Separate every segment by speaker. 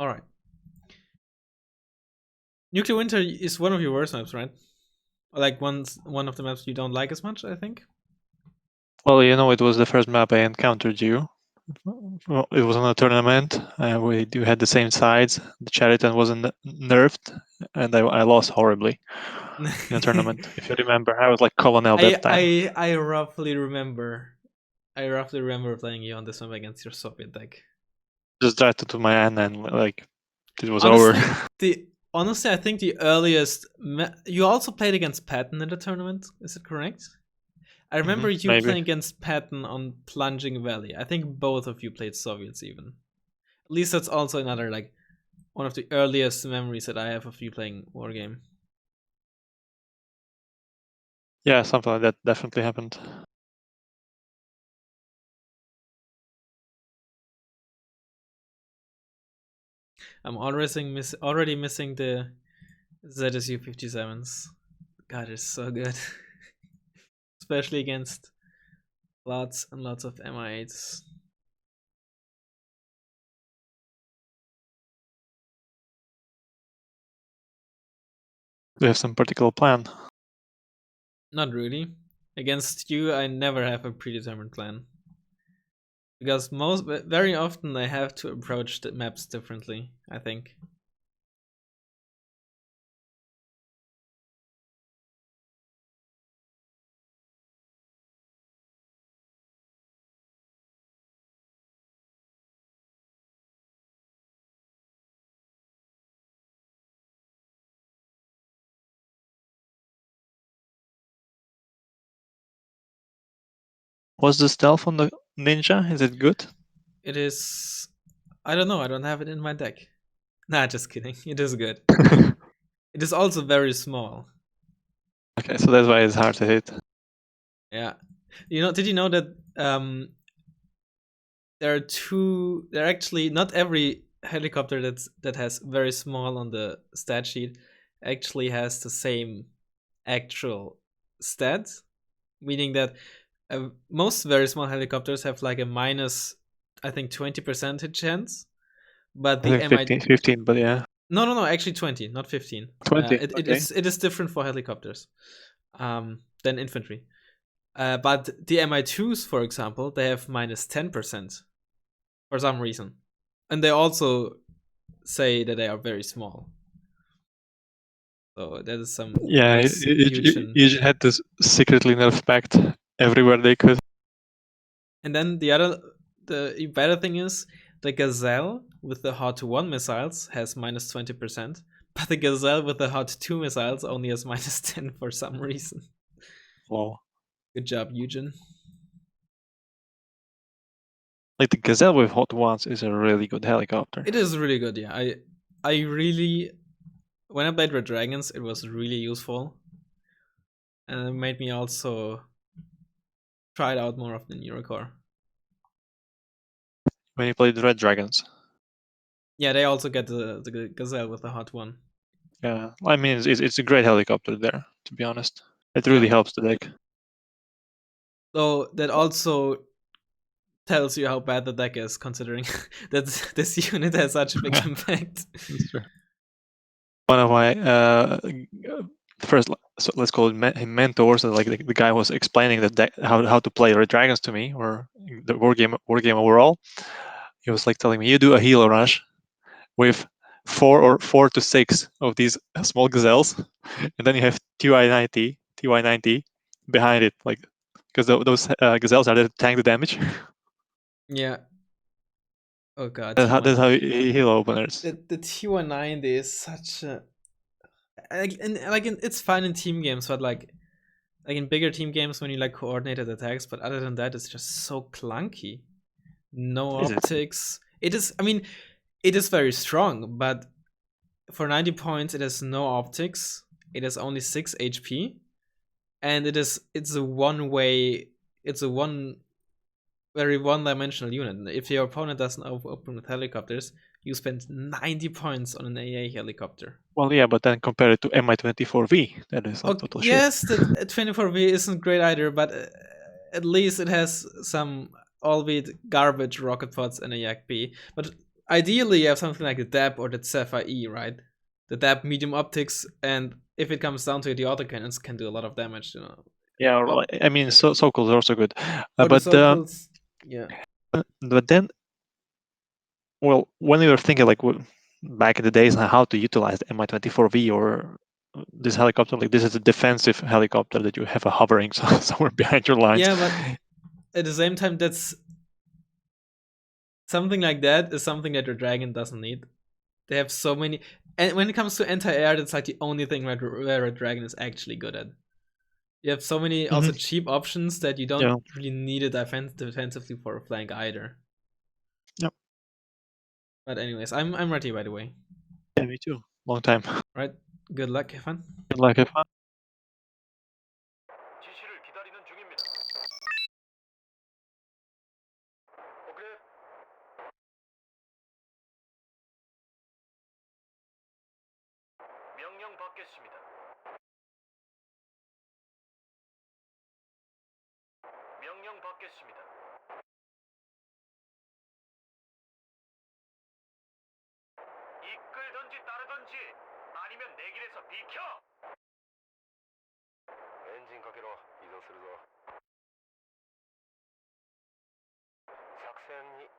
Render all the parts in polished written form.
Speaker 1: All right. Nuclear Winter is one of your worst maps, right? Like one of the maps you don't like as much, I think.
Speaker 2: Well, it was the first map I encountered you. Well, it was on a tournament. We had the same sides. The Chariton wasn't nerfed, and I lost horribly in a tournament. If you remember, I was like Colonel that time.
Speaker 1: I roughly remember. I roughly remember playing you on this map against your Soviet deck.
Speaker 2: Just tried to my end, and like it was
Speaker 1: Honestly,
Speaker 2: over.
Speaker 1: Honestly, I think the earliest you also played against Patton in the tournament. Is it correct? I remember you
Speaker 2: maybe.
Speaker 1: playing against Patton on Plunging Valley. I think both of you played Soviets even. At least that's also another like one of the earliest memories that I have of you playing Wargame.
Speaker 2: Yeah, something like that definitely happened.
Speaker 1: I'm already missing the ZSU 57s. God, it's so good. Especially against lots and lots of MI8s.
Speaker 2: Do you have some particular plan?
Speaker 1: Not really. Against you, I never have a predetermined plan. Because very often I have to approach the maps differently, I think.
Speaker 2: Was the stealth on the ninja? Is it good?
Speaker 1: It is... I don't know, I don't have it in my deck. Nah, just kidding. It is good. It is also very small.
Speaker 2: Okay, so that's why it's hard to hit.
Speaker 1: Yeah. Did you know that there are actually not every helicopter that has very small on the stat sheet actually has the same actual stat, meaning that most very small helicopters have like a minus, I think, 20% hit chance, but the
Speaker 2: I think 15, but yeah.
Speaker 1: no, actually 20, not 15.
Speaker 2: 20.
Speaker 1: It
Speaker 2: Okay.
Speaker 1: is different for helicopters than infantry. But the Mi2s, for example, they have minus 10% for some reason, and they also say that they are very small. So that is some nice
Speaker 2: you had to secretly nerf pact everywhere they could.
Speaker 1: And then the better thing is the Gazelle with the Hot 1 missiles has minus 20%, but the Gazelle with the Hot 2 missiles only has minus 10 for some reason.
Speaker 2: Wow.
Speaker 1: Good job, Eugen.
Speaker 2: Like the Gazelle with Hot Ones is a really good helicopter.
Speaker 1: It is really good, yeah. I really, when I played Red Dragons, it was really useful. And it made me also try it out more of the Neurocore.
Speaker 2: When you played Red Dragons.
Speaker 1: Yeah, they also get the Gazelle with the Hot 1.
Speaker 2: Yeah, I mean, it's a great helicopter there, to be honest. It really helps the deck.
Speaker 1: So that also tells you how bad the deck is, considering that this unit has such a big impact.
Speaker 2: That's true. One of my first, so let's call it mentors, like the guy was explaining the deck, how to play Red Dragons to me, or the wargame overall. He was like telling me, you do a heal rush with 4 to 6 of these small gazelles, and then you have TY90 behind it, like because those gazelles are there to tank the damage.
Speaker 1: Yeah. Oh god.
Speaker 2: That's how you heal openers.
Speaker 1: The T190 is such a it's fine in team games, but like in bigger team games when you like coordinated attacks, but other than that, it's just so clunky. No optics. It is. I mean, it is very strong, but for 90 points, it has no optics. It has only 6 HP, and it's a one-way. It's a very one-dimensional unit. If your opponent doesn't open with helicopters, you spend 90 points on an AA helicopter.
Speaker 2: Well, yeah, but then compare it to Mi-24V, that is like total shit.
Speaker 1: Yes, the 24V isn't great either, but at least it has some, albeit garbage, rocket pods and a Yak B. But ideally you have something like the DAB or the Zephyr E, right? The DAB medium optics, and if it comes down to it, the autocannons can do a lot of damage, you know.
Speaker 2: Yeah, or
Speaker 1: Well,
Speaker 2: I mean, Sokols are also good,
Speaker 1: or the
Speaker 2: but
Speaker 1: Sokols, yeah.
Speaker 2: but then, well, when we were thinking like back in the days on how to utilize the Mi-24V or this helicopter, like this is a defensive helicopter that you have a hovering somewhere behind your lines.
Speaker 1: Yeah, but at the same time, that's something like that is something that your Dragon doesn't need. They have so many, and when it comes to anti-air, that's like the only thing where a Dragon is actually good at. You have so many also cheap options that you don't really need it defensively for a flank either.
Speaker 2: Yep.
Speaker 1: But anyways, I'm ready, by the way.
Speaker 2: Yeah, me too. Long time.
Speaker 1: Right. Good luck, have fun.
Speaker 2: Good luck, have fun.
Speaker 3: 이끌던지 따르던지 아니면 내 길에서 비켜. 엔진 가게로 이동するぞ. 작전이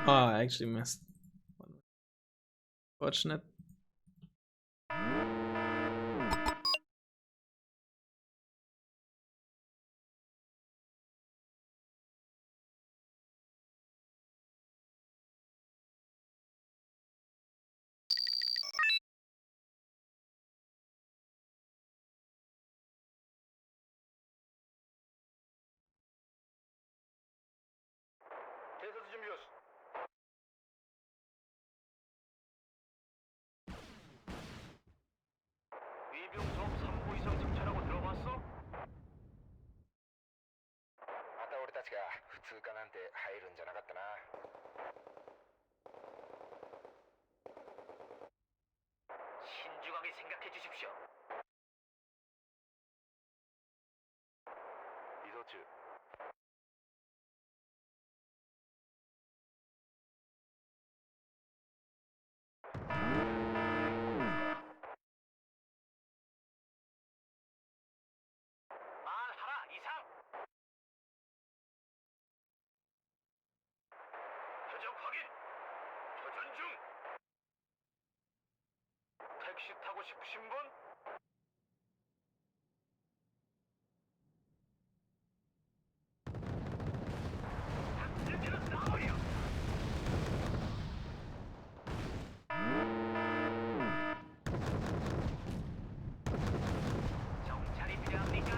Speaker 1: Oh, I actually missed. Fortunate.
Speaker 3: 대서수 준비 완료. 위병 점 3부 이상 정찰하고 들어봤어? また俺たちが普通科なんて入るんじゃなかったな. 신중하게 생각해 주십시오. 이도 중. 말하라 이상. 표적 확인. 교전 중. 택시 타고 싶으신 분? 당신들은 나와요. 정찰이 필요합니까?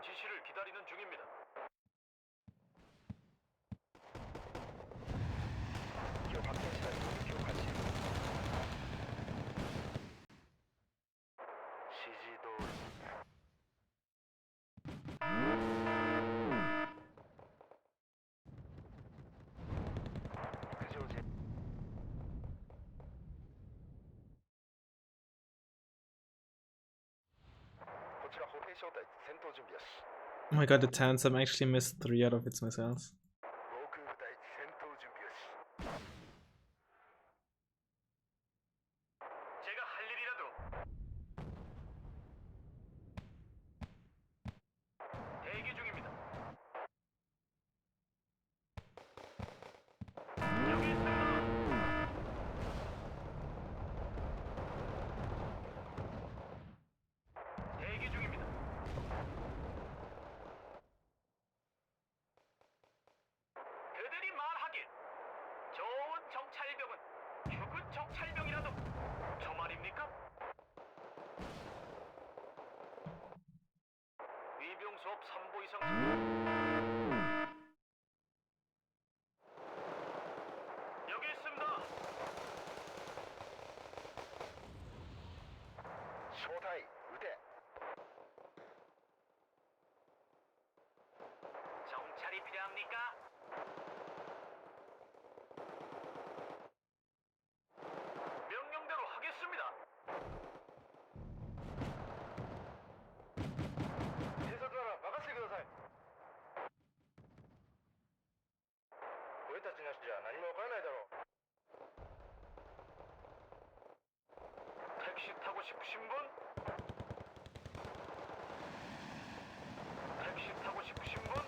Speaker 3: 지시를 기다리는 중입니다. 시지도 그저지. 고치라 호페이 쇼다 센터 준비하시.
Speaker 1: Oh my god, the Tanzam actually missed 3 out of its missiles.
Speaker 3: 로크 부다이 센터 준비하시. 제가 할 일이라도. 대기 중입니다. 여기 있습니다. 대기 중입니다. 수업 3보 이상 여기 있습니다. 쇼타이 의대. 정찰이 필요합니까? 명령대로 하겠습니다. 해설가라 막았을 그다사이. 俺たちなしじゃ何もわからないだろう。 택시 타고 싶으신 분? 택시 타고 싶으신 분?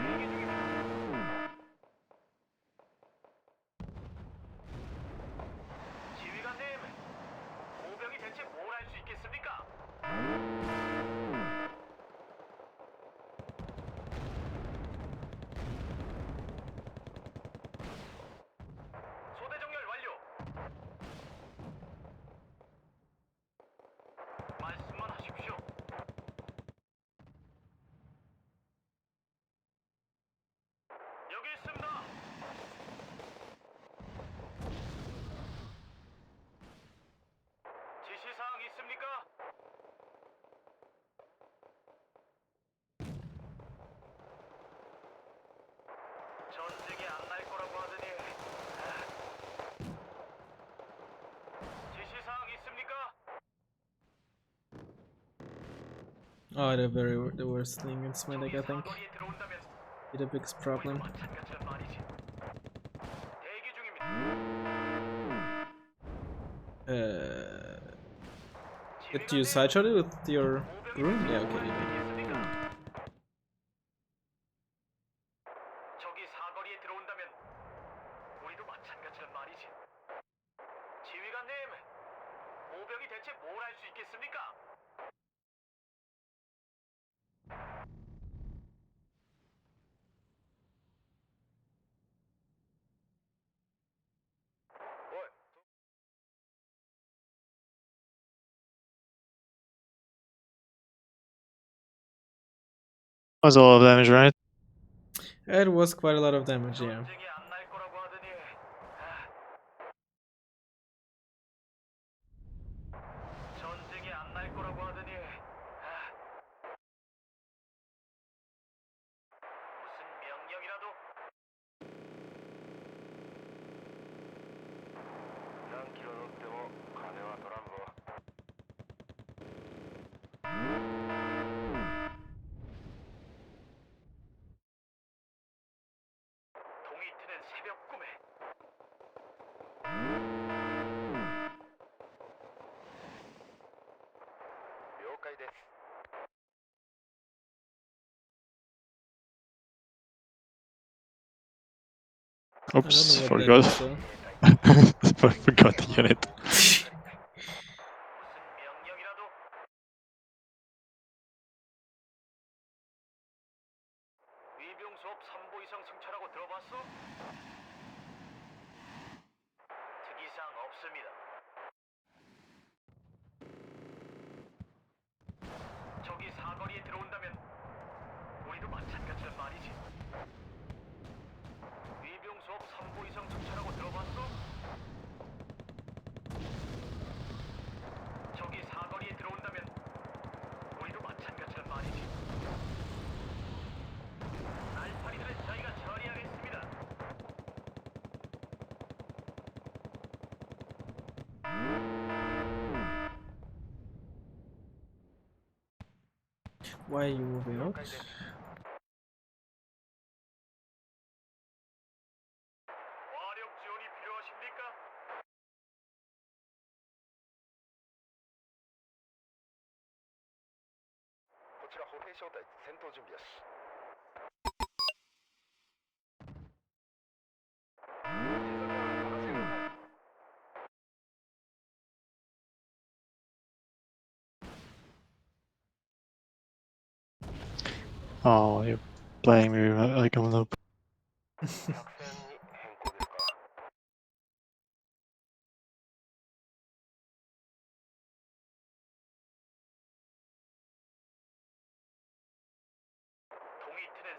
Speaker 3: 대기 중입니다. 지휘관님, 보병이 대체 뭘 할 수 있겠습니까? 소대 정렬 완료. 말씀만 하십시오. 여기 있습니다. 지시사항 있습니까? 전쟁이 안 날 거라고 하더니 지시사항 있습니까?
Speaker 1: Oh, the worst thing in my deck, I think.
Speaker 3: 사거리에 들어온다면
Speaker 1: Be the biggest problem.
Speaker 3: 마찬가지란 말이지. 대기 중입니다.
Speaker 1: Did you side shot it with your room? Yeah, okay, you did.
Speaker 3: 적이 사거리에 들어온다면 우리도 마찬가지란 말이지. 지휘관님, 보병이 대체 뭘 할 수 있겠습니까? 어이,
Speaker 2: Was a lot of damage, right?
Speaker 1: It was quite a lot of damage, yeah.
Speaker 3: 전쟁이 안 날 거라고 하더니 전쟁이 안 날 거라고 하더니 무슨 명령이라도何キロ乗っても金は取らんぞ. 동이 트는 새벽 꿈에了解です.
Speaker 2: Oops,
Speaker 1: I don't know what
Speaker 2: forgot.
Speaker 1: that is, though.
Speaker 2: Forgot the unit.
Speaker 3: 무슨 명령이라도 위병 수업 3보 이상 승차라고 들어봤어? 특이사항 없습니다. 적이 사거리에 들어온다면 우리도 마찬가지란 말이지. 위병 수업 3보 이상 승차라고 들어봤어? 적이 사거리에 들어온다면 우리도 마찬가지란 말이지. 날파리들은 저희가 처리하겠습니다.
Speaker 1: Why are you moving out?
Speaker 3: 화력 지원이 필요하십니까? 고치라 호페이 쇼타이 전투 준비하시.
Speaker 2: Oh, you're playing me like I'm a noob.
Speaker 3: 作戦に変更ですか?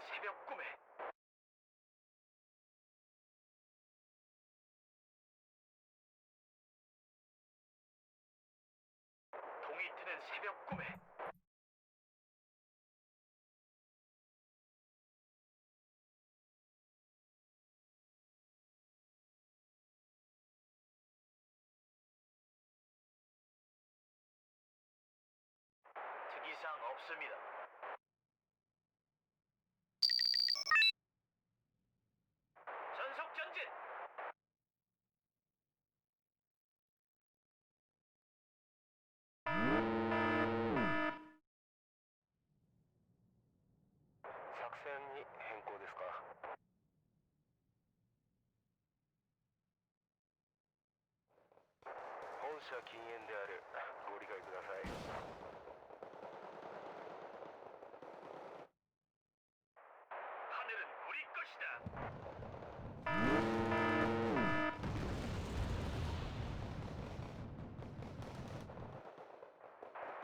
Speaker 3: 새벽 꿈에 동이 트는 새벽 꿈에 특이사항 없습니다. 전속 전진. 작전이 変更ですか? 본사禁煙である. ご理解ください. 하늘은 우리 것이다.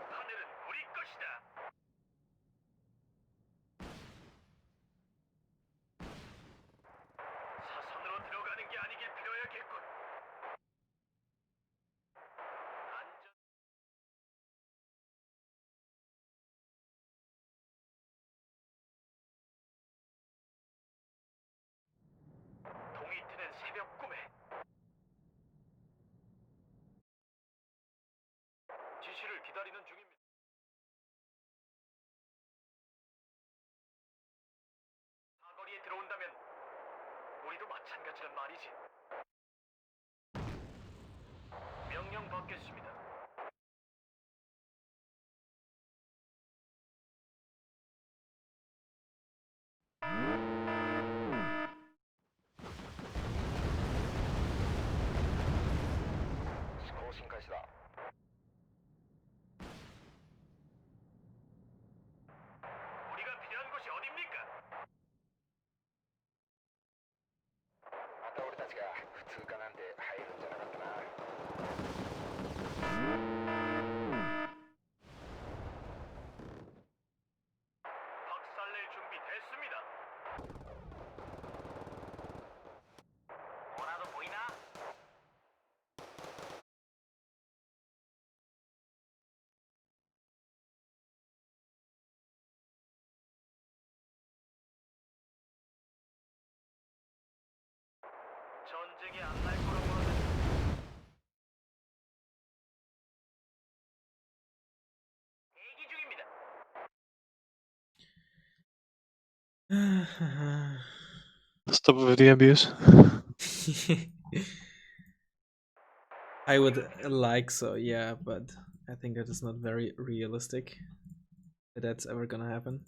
Speaker 3: 하늘은 우리 것이다. 사선으로 들어가는 게 아니길 빌어야겠군. 안전. 동이 트는 새벽 꿈에 지시를 기다리는 중입니다. 사거리에 들어온다면 우리도 마찬가지란 말이지. 명령 받겠습니다. 시공신開始だ. 우리가 필요한 곳이 어딥니까? また俺たちが普通科なんて入るんじゃなかったな. 박살낼 준비 됐습니다. 뭐라도 보이나? 전쟁이 안 날 거라고 하는. 대기 중입니다.
Speaker 2: Stop with the abuse.
Speaker 1: I would like so, yeah, but I think that is not very realistic that that's ever gonna happen.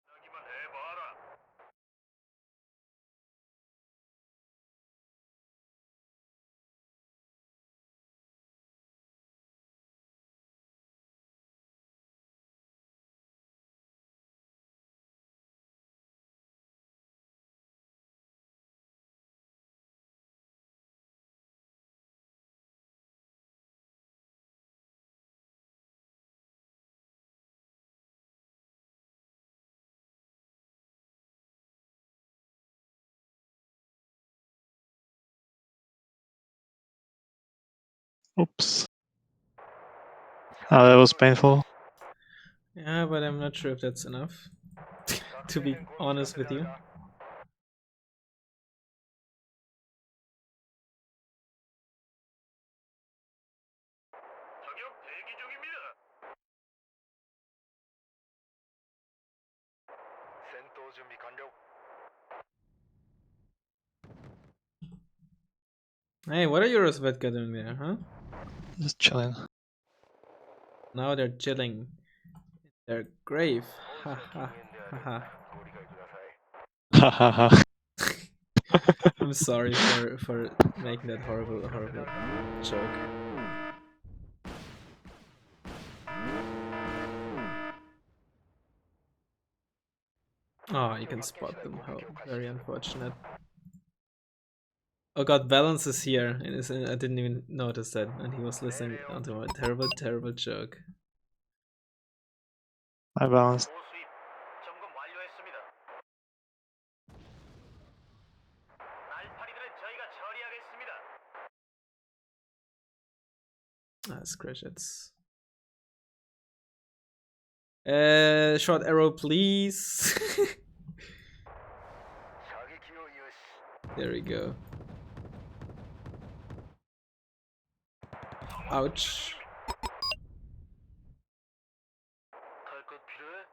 Speaker 3: 하기만 해봐라.
Speaker 2: Oops. That was painful.
Speaker 1: Yeah, but I'm not sure if that's enough, to be honest with you.
Speaker 3: 저격 대기 중입니다.戦闘準備完了.
Speaker 1: Hey, what are you Rosvetka doing there, huh?
Speaker 2: Just chilling.
Speaker 1: Now they're chilling in their grave. Ha ha ha ha.
Speaker 2: Hahaha.
Speaker 1: I'm sorry for making that horrible joke. Oh, you can spot them. How very unfortunate. Oh god, Valence is here. I didn't even notice that, and he was listening onto my terrible joke.
Speaker 2: I balanced.
Speaker 3: 수입 점검 완료했습니다. 날파리들은 저희가 처리하겠습니다.
Speaker 1: Scratch it. Short arrow, please. There we go. Ouch.
Speaker 3: 탈것 필요해?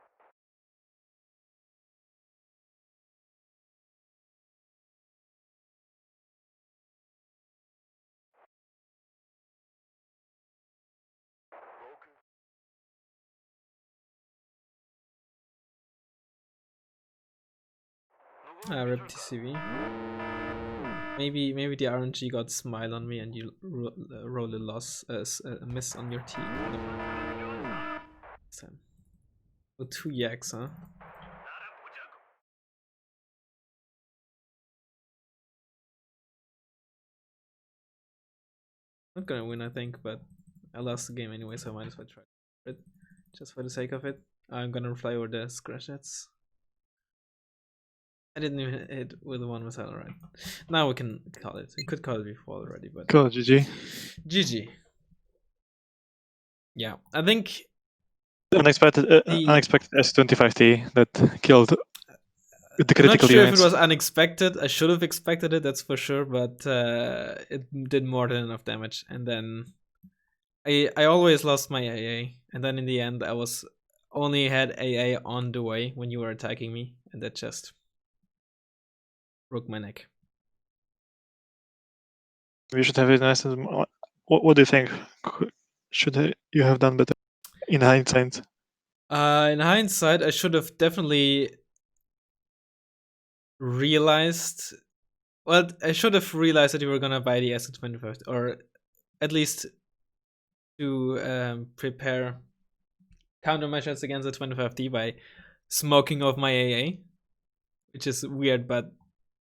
Speaker 1: Rip TCV. Maybe the RNG got smile on me and you roll a loss as a miss on your team. Oh, 2 yaks, huh? Not gonna win, I think, but I lost the game anyway, so I might as well try it. Just for the sake of it. I'm gonna fly over the scratch nets. I didn't even hit with the one missile, right? Now we can call it. We could call it before already, but
Speaker 2: Cool, GG.
Speaker 1: GG. Yeah, I think
Speaker 2: Unexpected S25T that killed the
Speaker 1: I'm not
Speaker 2: critical
Speaker 1: sure
Speaker 2: units.
Speaker 1: if it was unexpected. I should have expected it, that's for sure, but it did more than enough damage. And then I always lost my AA, and then in the end I was only had AA on the way when you were attacking me, and that just broke my neck.
Speaker 2: We should have it nice. What do you think? Should you have done better in hindsight?
Speaker 1: In hindsight, I should have definitely realized. Well, I should have realized that you were gonna buy the S25, or at least to prepare countermeasures against the 25D by smoking off my AA, which is weird, but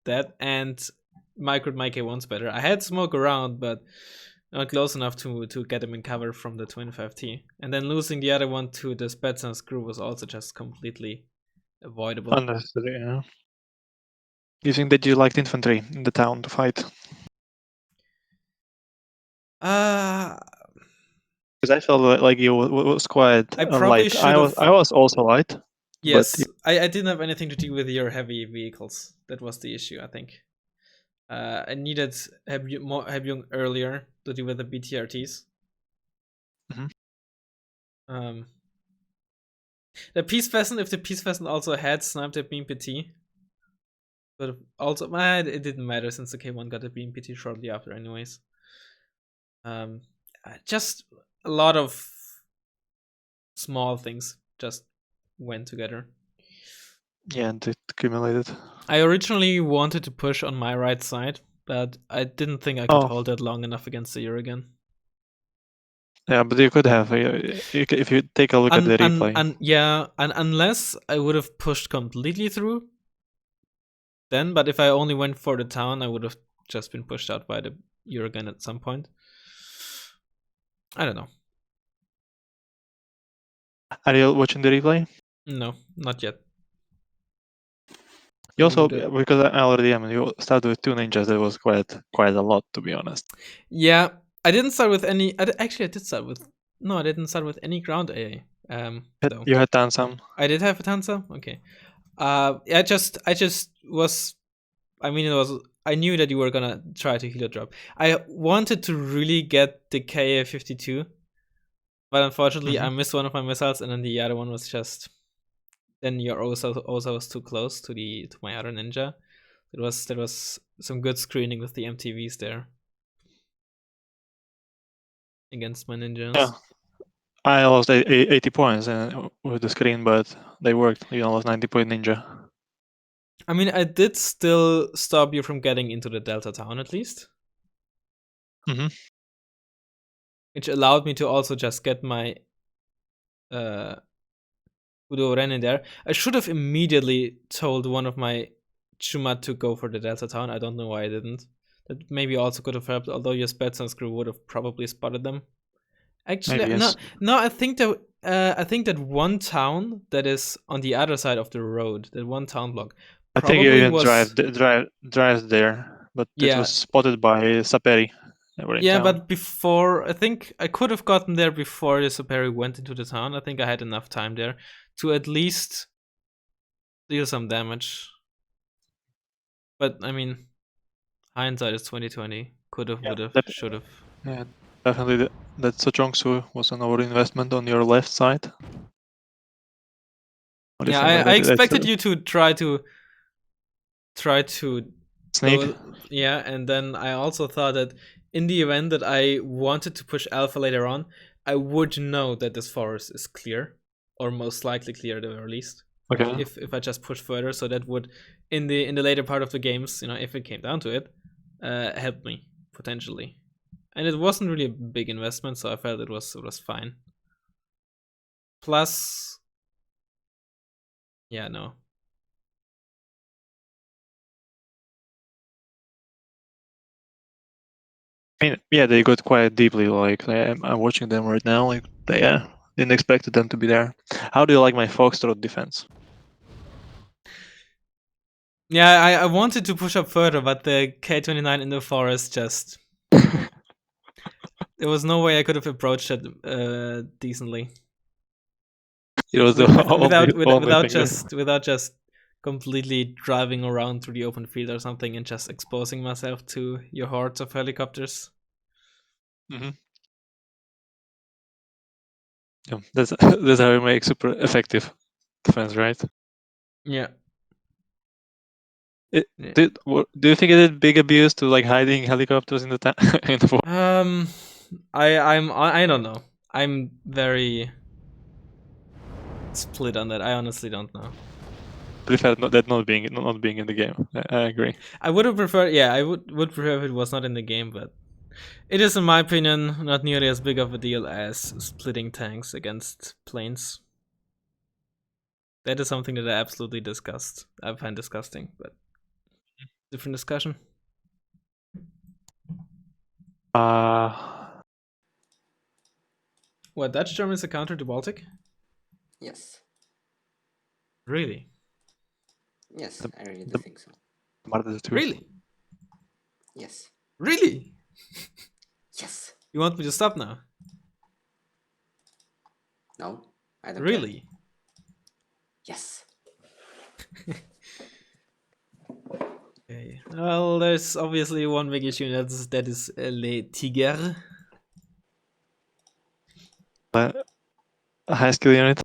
Speaker 1: that and microed my K1s better. I had smoke around, but not close enough to get him in cover from the 25T. And then losing the other one to the Spetsnaz screw was also just completely avoidable.
Speaker 2: Unnecessary, yeah. You think that you liked infantry in the town to fight?
Speaker 1: Uh,
Speaker 2: Because I felt like you was quite
Speaker 1: I probably
Speaker 2: light.
Speaker 1: should
Speaker 2: I was also light.
Speaker 1: Yes,
Speaker 2: but
Speaker 1: I didn't have anything to do with your heavy vehicles. That was the issue, I think. I needed Hebyung earlier to deal with the BTRTs.
Speaker 2: Mhm.
Speaker 1: The Peace Pheasant, if the Peace Pheasant also had sniped at BMPT, but also it didn't matter since the K1 got a BMPT shortly after, anyways. Just a lot of small things just went together.
Speaker 2: Yeah, and it accumulated.
Speaker 1: I originally wanted to push on my right side, but I didn't think I could hold it long enough against the Uragan.
Speaker 2: Yeah, but you could have if you take a look at the replay.
Speaker 1: And unless I would have pushed completely through, then. But if I only went for the town, I would have just been pushed out by the Uragan at some point. I don't know.
Speaker 2: Are you watching the replay?
Speaker 1: No, not yet.
Speaker 2: You also, because I already am, you started with 2 ninjas. That was quite a lot, to be honest.
Speaker 1: Yeah, I didn't start with any. Actually, I did start with. No, I didn't start with any ground AA.
Speaker 2: You had done some.
Speaker 1: I did have a Tansa. Okay. I just was. I mean, it was. I knew that you were gonna try to helo drop. I wanted to really get the KA-52, but unfortunately, I missed one of my missiles, and then the other one was just. Then your also was too close to my other ninja. There was some good screening with the MTVs there against my ninjas.
Speaker 2: Yeah, I lost 80 points with the screen, but they worked. You lost 90-point ninja.
Speaker 1: I mean, I did still stop you from getting into the Delta town, at least.
Speaker 2: Mhm.
Speaker 1: Which allowed me to also just get my Udo Ren in there. I should have immediately told one of my Chuma to go for the Delta town. I don't know why I didn't. That maybe also could have helped, although your Spätzle crew would have probably spotted them. Actually,
Speaker 2: Maybe, yes.
Speaker 1: no. I think that one town that is on the other side of the road, that one town block,
Speaker 2: I think you
Speaker 1: probably
Speaker 2: even
Speaker 1: was
Speaker 2: drive there, but it
Speaker 1: yeah.
Speaker 2: was spotted by Saperi. They were in
Speaker 1: Yeah,
Speaker 2: town.
Speaker 1: but before, I think I could have gotten there before the Saperi went into the town. I think I had enough time there to at least deal some damage. But I mean, hindsight is 2020. Could have, would have, should have.
Speaker 2: Yeah, definitely. That Sochongsu was an overinvestment on your left side. What do you
Speaker 1: Yeah,
Speaker 2: think about
Speaker 1: I
Speaker 2: that?
Speaker 1: expected you to try to
Speaker 2: Sneak.
Speaker 1: yeah, and then I also thought that in the event that I wanted to push Alpha later on, I would know that this forest is clear, or most likely clear at the very least.
Speaker 2: Okay.
Speaker 1: If I just push further, so that would in the later part of the games, if it came down to it, help me potentially. And it wasn't really a big investment, so I felt it was fine. Plus, yeah, no.
Speaker 2: I mean, yeah, they got quite deeply. Like I'm watching them right now. Like they didn't expect them to be there. How do you like my Foxtrot defense?
Speaker 1: Yeah, I wanted to push up further, but the K29 in the forest just there was no way I could have approached it decently.
Speaker 2: It was
Speaker 1: Without just completely driving around through the open field or something and just exposing myself to your hordes of helicopters.
Speaker 2: Mm-hmm. Yeah, that's how you make super effective defense, right?
Speaker 1: Yeah.
Speaker 2: Do you think it did big abuse to like hiding helicopters in the in the forest?
Speaker 1: I don't know. I'm very split on that. I honestly don't know.
Speaker 2: Prefer that not being in the game. I agree.
Speaker 1: I would have preferred. Yeah, I would prefer if it was not in the game, but it is, in my opinion, not nearly as big of a deal as splitting tanks against planes. That is something that I absolutely I find disgusting, but different discussion. What, Dutch German is a counter to Baltic?
Speaker 4: Yes.
Speaker 1: Really?
Speaker 4: Yes, I really do think so.
Speaker 1: Really?
Speaker 4: Yes.
Speaker 1: Really?
Speaker 4: Yes.
Speaker 1: You want me to stop now?
Speaker 4: No, I don't
Speaker 1: Really?
Speaker 4: care. Yes.
Speaker 1: Okay. Well, there's obviously one big issue, that is Les Tigers.
Speaker 2: A high skill unit.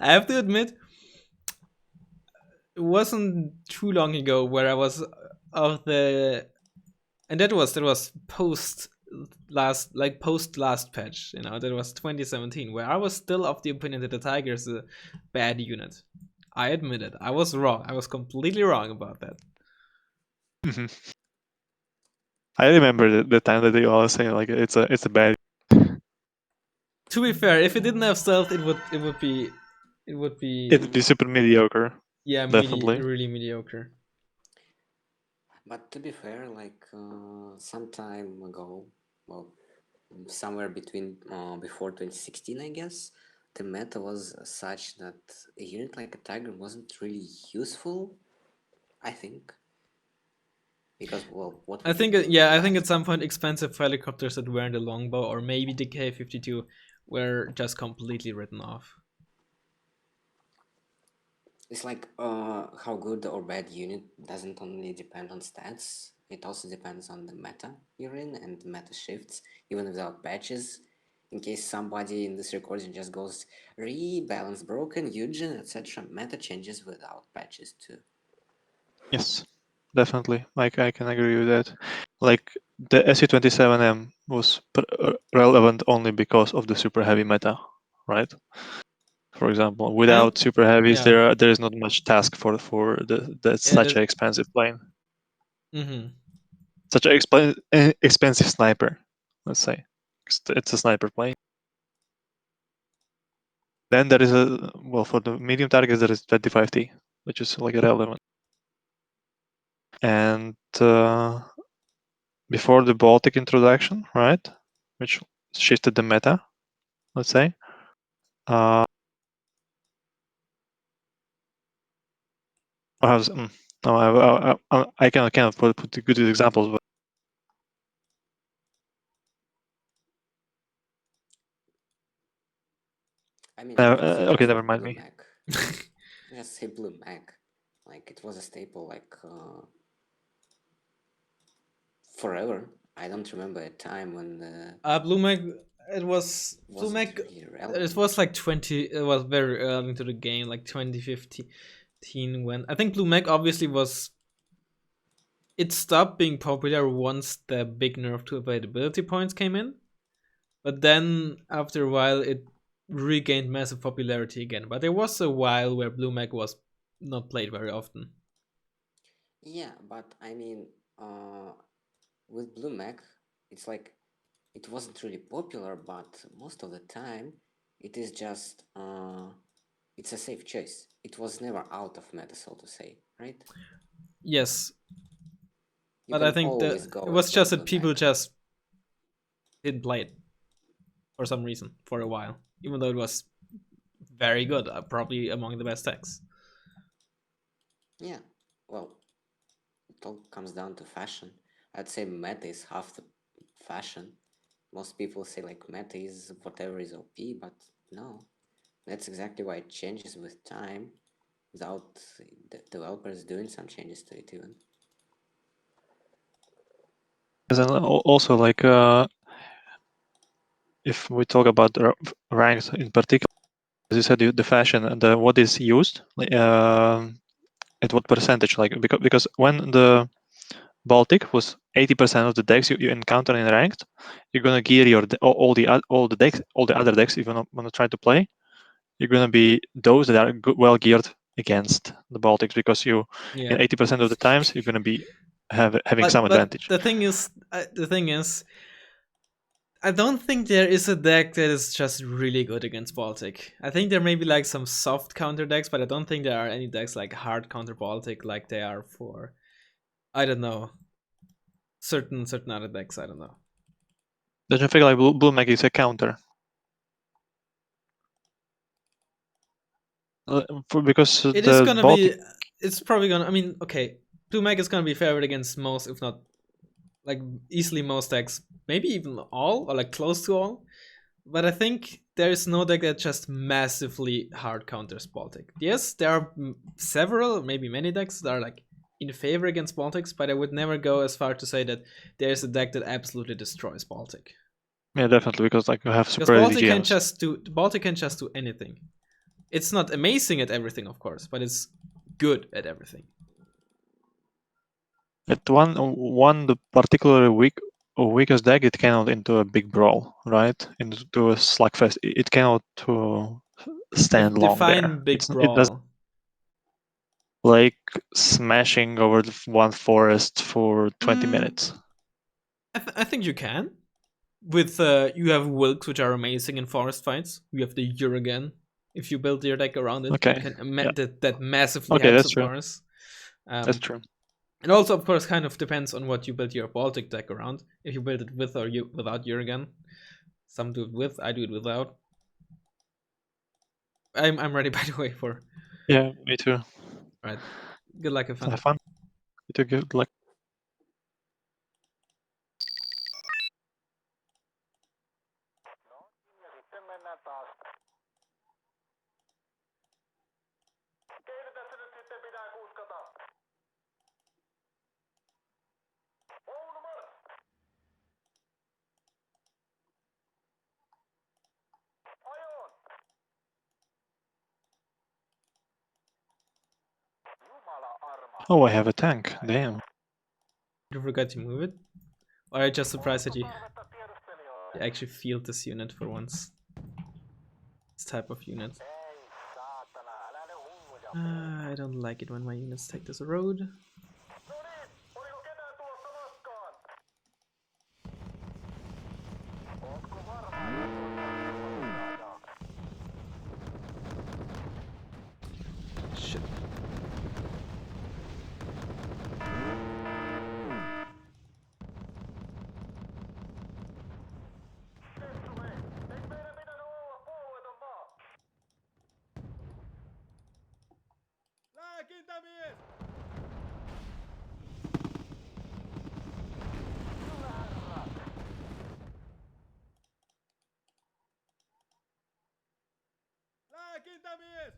Speaker 1: I have to admit, it wasn't too long ago where I was of the, and that was post last patch, that was 2017, where I was still of the opinion that the Tiger is a bad unit. I admit it. I was wrong. I was completely wrong about that.
Speaker 2: Mm-hmm. I remember the time that they all saying like it's a bad.
Speaker 1: To be fair, if it didn't have stealth, it would be
Speaker 2: super mediocre.
Speaker 1: yeah,
Speaker 2: definitely.
Speaker 1: really mediocre.
Speaker 4: But to be fair, like some time ago, well, somewhere between before 2016, I guess, the meta was such that a unit like a Tiger wasn't really useful, I think. Because, well, what
Speaker 1: I think at some point expensive helicopters that were in the longbow or maybe the K-52 were just completely written off.
Speaker 4: It's like how good or bad unit doesn't only depend on stats, it also depends on the meta you're in and the meta shifts, even without patches. In case somebody in this recording just goes rebalance broken, Eugen, etc., meta changes without patches too.
Speaker 2: Yes, definitely. Like I can agree with that. like the SU27M was relevant only because of the super heavy meta, right? For example, without super heavies,
Speaker 1: yeah.
Speaker 2: there is not much task for such an expensive plane, such an expensive sniper. Let's say it's a sniper plane. Then there is for the medium targets there is 25T, which is like irrelevant. And before the Baltic introduction, right, which shifted the meta, let's say. I cannot put the good examples, but
Speaker 4: I mean, I don't think
Speaker 2: okay,
Speaker 4: it's
Speaker 2: never
Speaker 4: like
Speaker 2: mind
Speaker 4: Blue
Speaker 2: me.
Speaker 4: Mac. Just say Blue Mac. Like it was a staple like forever. I don't remember a time when
Speaker 1: Blue Mac, it was Blue
Speaker 4: wasn't
Speaker 1: Mac.
Speaker 4: really
Speaker 1: It
Speaker 4: relevant.
Speaker 1: was like 20. It was very early into the game, like 2015. When I think Blue Mac obviously was. It stopped being popular once the big nerf to availability points came in, but then after a while it regained massive popularity again. But there was a while where Blue Mac was not played very often.
Speaker 4: Yeah, but I mean, with Blue Mac, it's like it wasn't really popular, but most of the time it is just it's a safe choice. It was never out of meta, so to say, right?
Speaker 1: Yes,
Speaker 4: You
Speaker 1: but I
Speaker 4: can
Speaker 1: think
Speaker 4: always
Speaker 1: it
Speaker 4: go and
Speaker 1: was
Speaker 4: play
Speaker 1: just that
Speaker 4: Blue
Speaker 1: people
Speaker 4: Mac.
Speaker 1: just didn't play it for some reason for a while, even though it was very good, probably among the best decks.
Speaker 4: Yeah, well, it all comes down to fashion. I'd say meta is half the fashion. Most people say like meta is whatever is OP, but no, that's exactly why it changes with time without the developers doing some changes to it even.
Speaker 2: And also, like, if we talk about the ranks in particular, as you said, the fashion and what is used, at what percentage? Like, because when the Baltic was 80% of the decks you encounter in ranked, you're gonna gear your all the other decks if you want to try to play. You're gonna be those that are well geared against the Baltics because in 80% of the times you're gonna be having some advantage.
Speaker 1: The thing is, I don't think there is a deck that is just really good against Baltic. I think there may be like some soft counter decks, but I don't think there are any decks like hard counter Baltic like they are for, I don't know, certain other decks. I don't know.
Speaker 2: Don't you feel like Blue Mag is a counter? Because
Speaker 1: It is
Speaker 2: the
Speaker 1: gonna
Speaker 2: Baltic.
Speaker 1: be. It's probably gonna. I mean, okay, Blue Mag is gonna be favored against most, if not like easily most decks, maybe even all or like close to all. But I think there is no deck that just massively hard counters Baltic. Yes, there are several, maybe many decks that are like in favor against Baltics, but I would never go as far to say that there's a deck that absolutely destroys Baltic.
Speaker 2: Yeah, definitely, because like you have
Speaker 1: Because
Speaker 2: super
Speaker 1: Baltic can
Speaker 2: GMs.
Speaker 1: just do anything. It's not amazing at everything, of course, but it's good at everything.
Speaker 2: At one the particularly weakest deck, it cannot into a big brawl, right? Into a slugfest. It cannot stand long there.
Speaker 1: Define big
Speaker 2: It does
Speaker 1: brawl.
Speaker 2: like smashing over one forest for 20
Speaker 1: Mm,
Speaker 2: minutes.
Speaker 1: I think you can. With you have Wilks, which are amazing in forest fights. You have the Urigan. If you build your deck around it,
Speaker 2: Okay.
Speaker 1: you can
Speaker 2: Yeah.
Speaker 1: that massively
Speaker 2: Okay,
Speaker 1: helps
Speaker 2: that's
Speaker 1: the
Speaker 2: true.
Speaker 1: forest.
Speaker 2: That's true.
Speaker 1: And also, of course, kind of depends on what you build your Baltic deck around. If you build it with or without Urigan. Some do it with, I do it without. I'm ready, by the way, for.
Speaker 2: Yeah, me too.
Speaker 1: Right. Good luck, have fun.
Speaker 2: Have fun. You too, good luck.
Speaker 3: Ja sitten mennään taas. Keitä tässä nyt sitten pitää kuskata? Ouluman! Ajoon! Jumala arma.
Speaker 2: Oh, I have a tank. Damn.
Speaker 1: You forgot to move it? Or are you just surprised that you actually field this unit for once? This type of unit. I don't like it when my units take this road.
Speaker 3: Oliko ketään tulossa matkaan? Ootko varma,
Speaker 1: Shit.
Speaker 3: Eikö meidän pitänyt olla puolueeton maa? Lääkintämies! Lääkintämies!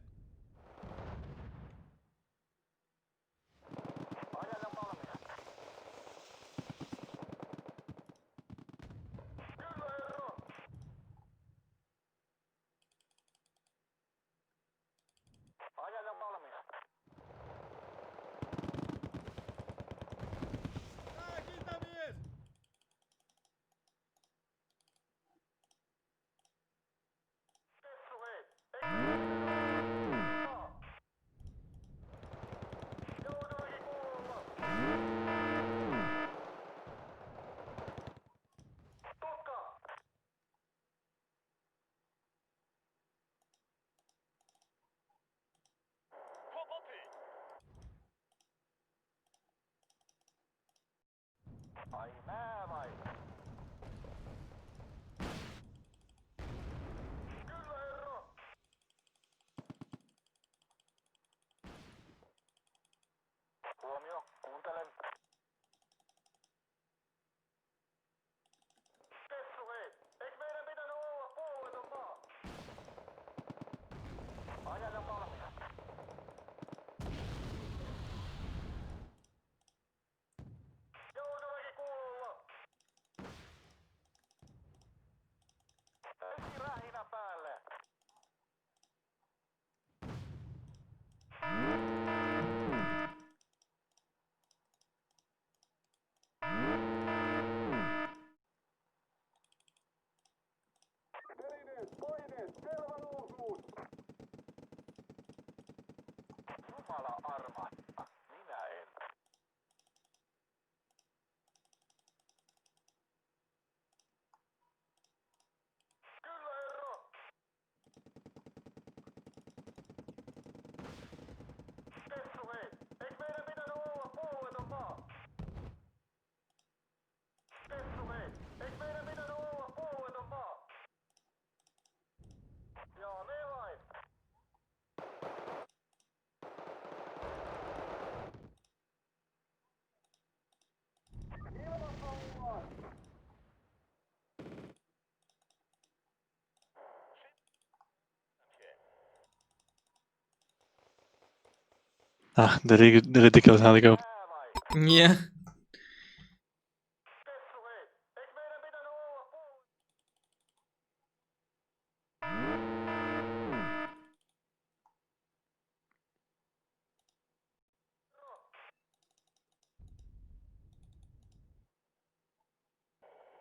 Speaker 3: Ajaja valmiina. Kyllä, herra! Ajaja valmiina. Lääkintämies! Kessu, hei! Joutuikin kuulla! Tukka! Ai nää vai? Kyllä, herra! Huomio, kuuntelen. Kessu, hei! Eikö meidän pitänyt olla puolueeton maa? Ajaja valmiina. Joutuikin kuulla! Ensi rähinä päälle! Telineet, koineet, selvä nuusuus! Jumala armatta, minä en. Kyllä, herra! Kessu, hei! Eikö meidän pitänyt olla puolueeton maa? Kessu, hei! Eikö meidän pitänyt olla puolueeton maa? Joo, ne vain! Ilmasoulua!
Speaker 2: Ah, the ridiculous how they go.
Speaker 3: Nää vai?
Speaker 1: Yeah.
Speaker 3: Kessu, hei! Eikö meidän pitänyt olla puolueeton?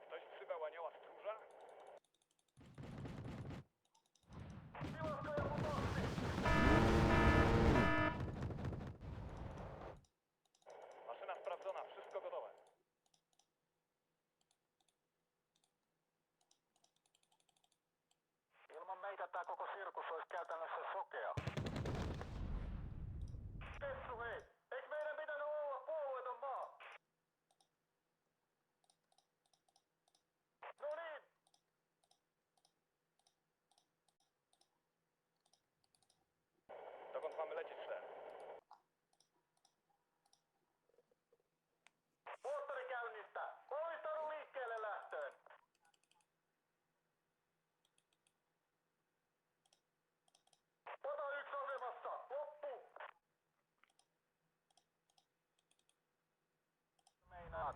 Speaker 3: Ktoś wzywał anioła stróża? Piłaska ja pomocy! Maszyna sprawdzona, wszystko gotowe. Ilman meitä tää koko sirkus olisi käytännössä sokea. Kessu, hei! Eikö meidän pitänyt olla puolueeton maa? No niin! Dokąd mamy lecieć, ser? Moottori käynnistä! Valmistaudu liikkeelle lähtöön! Ota yksi asemassa! Loppu! Meinaat.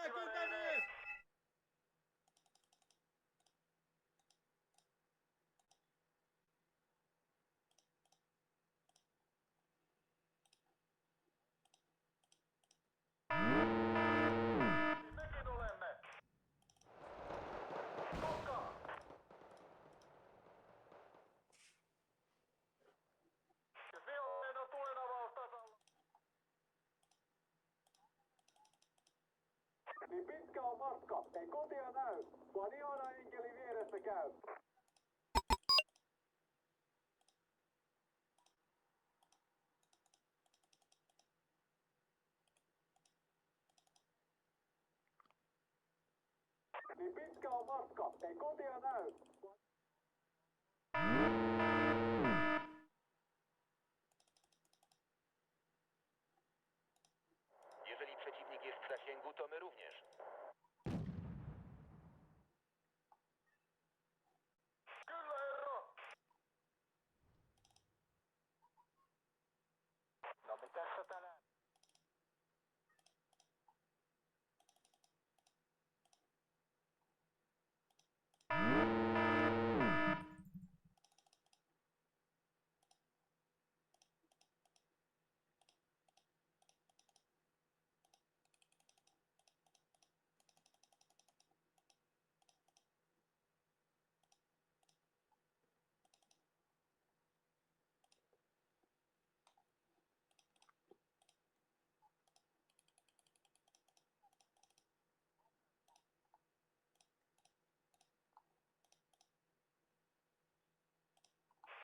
Speaker 3: Lääkintämies! Mekin olemme! Kokka! Vihollinen on tulenavaus tasalla. Niin pitkä on matka, ei kotia näy, vaan ihana enkeli vieressä käy. Niin pitkä on matka, ei kotia näy.
Speaker 5: Jeżeli przeciwnik jest w zasięgu, to my również.
Speaker 3: Kyllä herra! No mitäs sä tänään?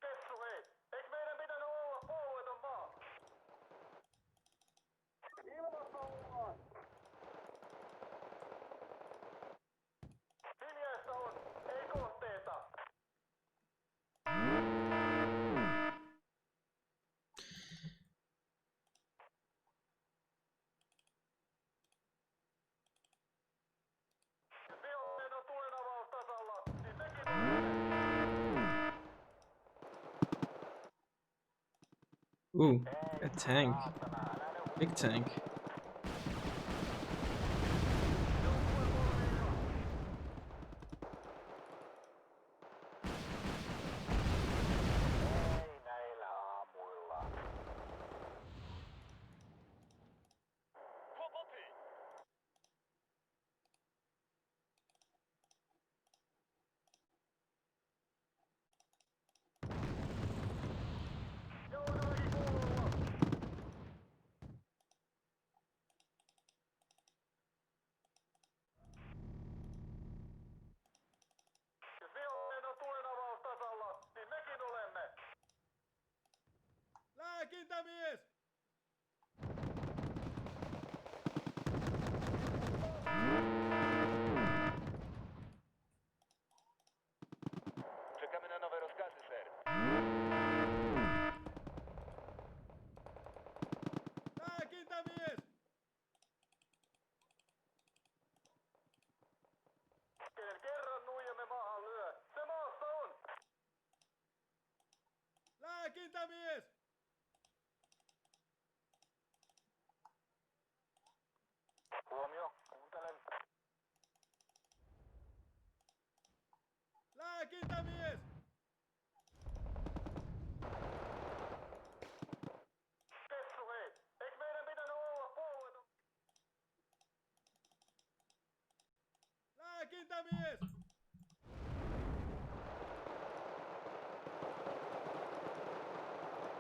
Speaker 3: Kessu hei! Eikö meidän pitänyt olla puolueeton maa? Ilmassa ollaan! Hiljaista on, ei kohteita! Vihollinen on tulenavaus tasalla, niin mekin olemme!
Speaker 1: Ooh, a tank. Big tank.
Speaker 3: Ei näillä aamuilla.
Speaker 5: Kłopoty!
Speaker 3: Jalkaväki kuululla! Jos vihollinen on tulenavaus tasalla, niin mekin olemme! Lääkintämies!
Speaker 5: Czekamy na nowe rozkazy, ser.
Speaker 3: Lääkintämies! Ken kerran nuijamme maahan lyö, se maassa on! Lääkintämies! Huomio, kuuntelen. Lääkintämies! Kessu hei, eikö meidän pitänyt olla puolueeton? Lääkintämies!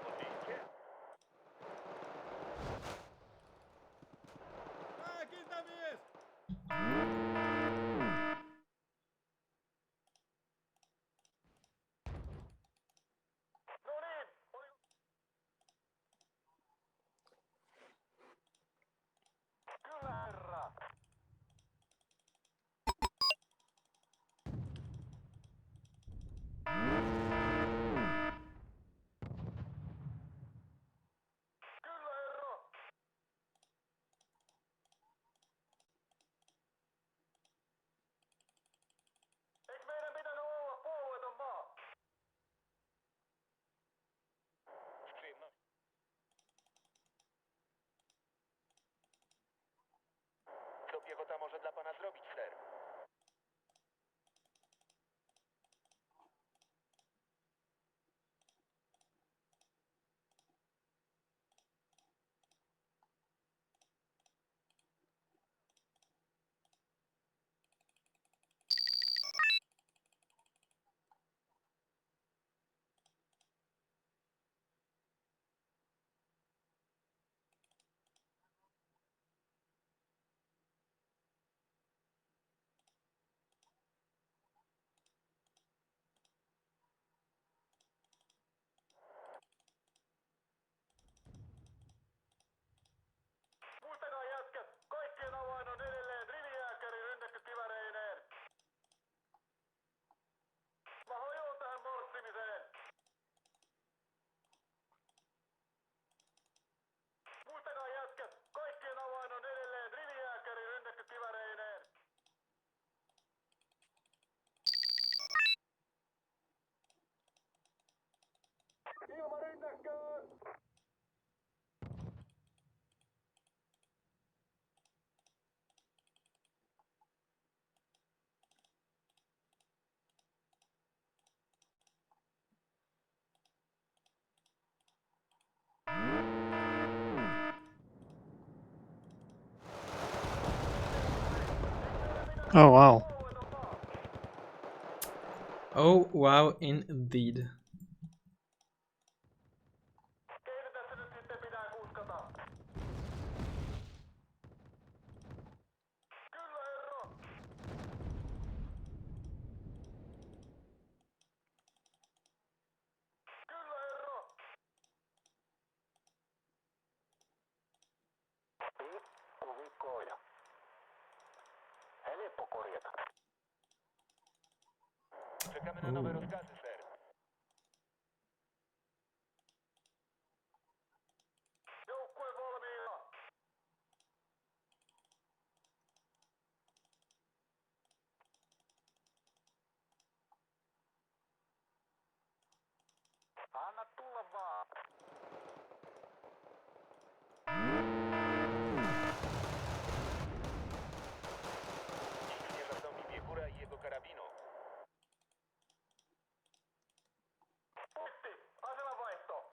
Speaker 5: Oczywiście.
Speaker 3: Lääkintämies! No niin, oli... Kyllä herra! Kyllä herra!
Speaker 5: robota może dla pana zrobić, ser?
Speaker 3: Muistakaa jätkät, kaikkien avain on edelleen rivijääkäri rynnätty kiväreineen. Mä hajoon tähän morssimiseen. Muistakaa jätkät, kaikkien avain on edelleen rivijääkäri rynnätty kiväreineen. Ilmarynnäkköön!
Speaker 2: Oh wow.
Speaker 1: Oh wow, indeed.
Speaker 3: Keitä tässä nyt sitten pitää kuskata? Kyllä herra! Kyllä herra! Pikkuvikkoja. Helppo korjata.
Speaker 5: Czekamy na nowe rozkazy, ser.
Speaker 3: Joukkue valmiina. Anna tulla vaan.
Speaker 5: Nikt nie zastąpi Piechura i jego karabinu.
Speaker 3: Putti, asemavaihto.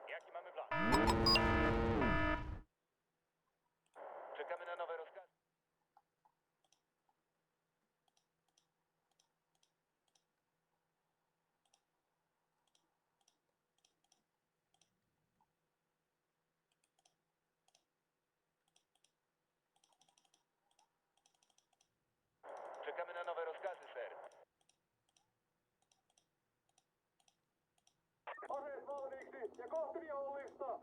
Speaker 5: Jaki mamy plan? Czekamy na nowe rozkazy. Czekamy na nowe rozkazy, ser.
Speaker 3: Aseet valmiiksi ja kohti vihollista.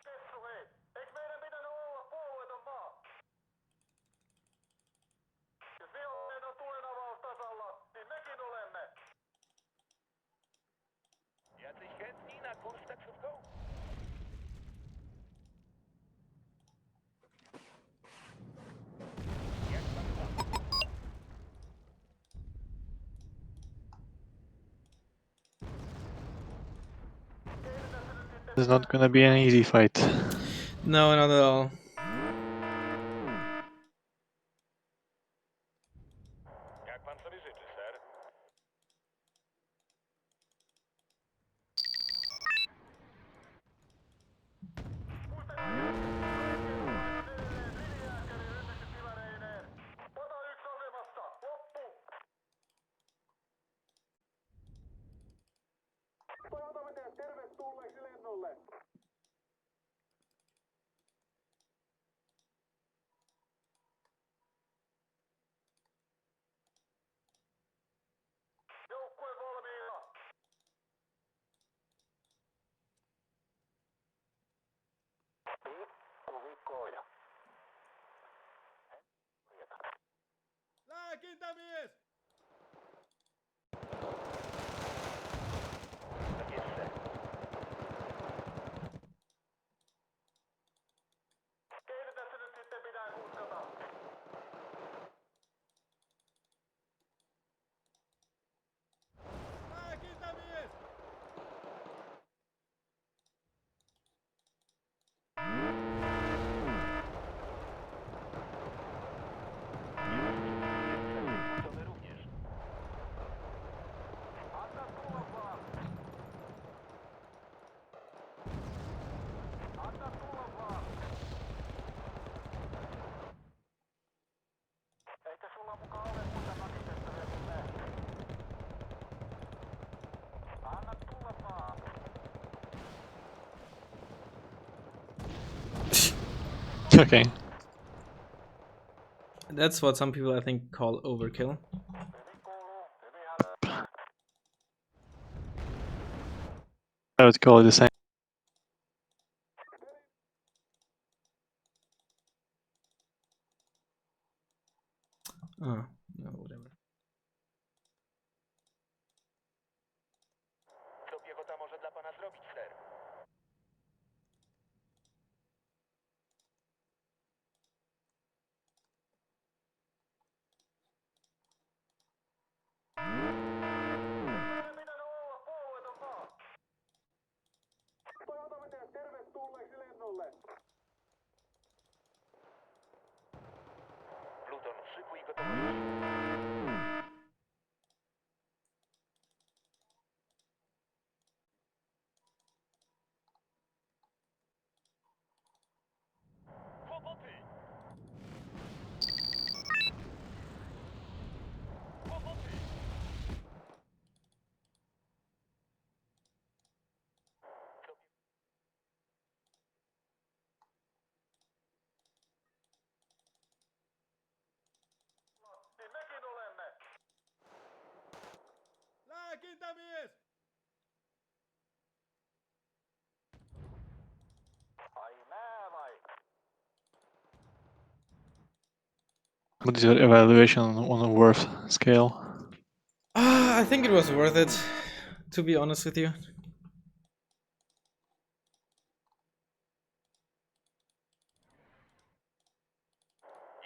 Speaker 3: Kessu hei, eikö meidän pitänyt olla puolueeton maa? Jos vihollinen on tulenavaus tasalla, niin mekin olemme.
Speaker 5: Jacyś chętni na kurs taksówką? Jak mamy plan?
Speaker 2: It's not gonna be an easy fight.
Speaker 1: No, not at all.
Speaker 5: Jak pan sobie życzy, ser?
Speaker 3: Pata yksi asemasta, loppu! Toivotamme teidät tervetulleeksi lennolle. Joukkue valmiina. Pikkuvikkoja. Lääkintämies!
Speaker 5: Tak jest, ser.
Speaker 3: Keitä tässä nyt sitten pitää kuskata?
Speaker 2: Okay.
Speaker 1: That's what some people I think call overkill.
Speaker 2: I would call it the same.
Speaker 1: Oh, no, whatever.
Speaker 5: Co piechota może dla pana zrobić, ser? Pluton, szykuj gotowości. Kłopoty! Kłopoty! Mekin olemme! Lääkintämies! Ai nää vai?
Speaker 2: What is your evaluation on a worth scale?
Speaker 1: I think it was worth it, to be honest with you.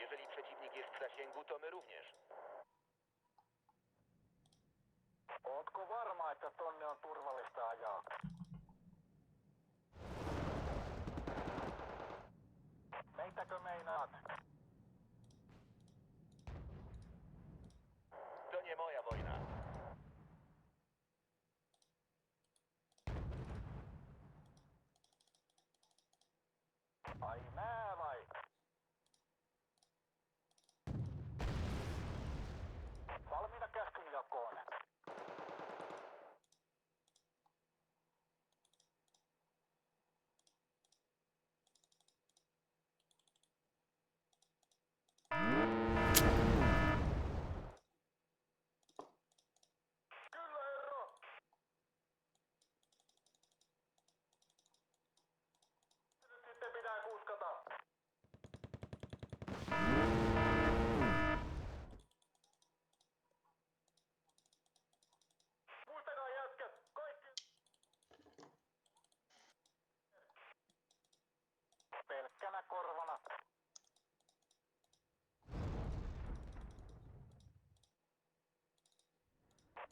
Speaker 5: Jeżeli przeciwnik jest w zasięgu, to my również. Ootko varma, että tonne on turvallista ajaa? Meitäkö meinaat? To nie moja wojna. Ai nää vai? Valmiina käskynjakoon. Kyllä, herra! Nyt sitten pitää kuskata. Muistakaa jätkät, kaikki... Pelkkänä korvana.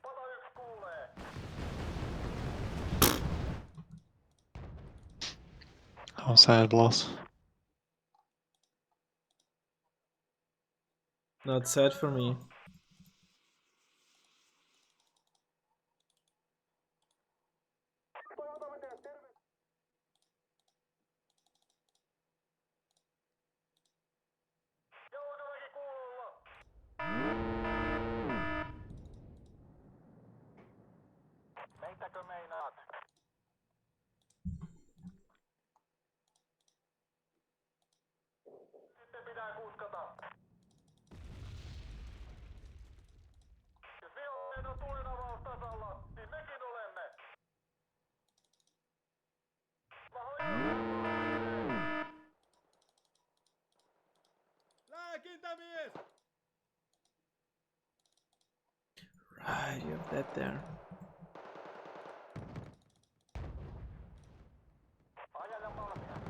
Speaker 5: Pata yks kuulee.
Speaker 2: How sad loss.
Speaker 1: Not sad for me.
Speaker 5: Jalkaväki kuulolla. Meitäkö meinaat? Sitten pitää kuskata. Jos vihollinen on tulinavaus tasalla, niin mekin olemme. Mä hoidan. Lääkintämies!
Speaker 1: Right, you have that there.
Speaker 5: Ajaja valmiina.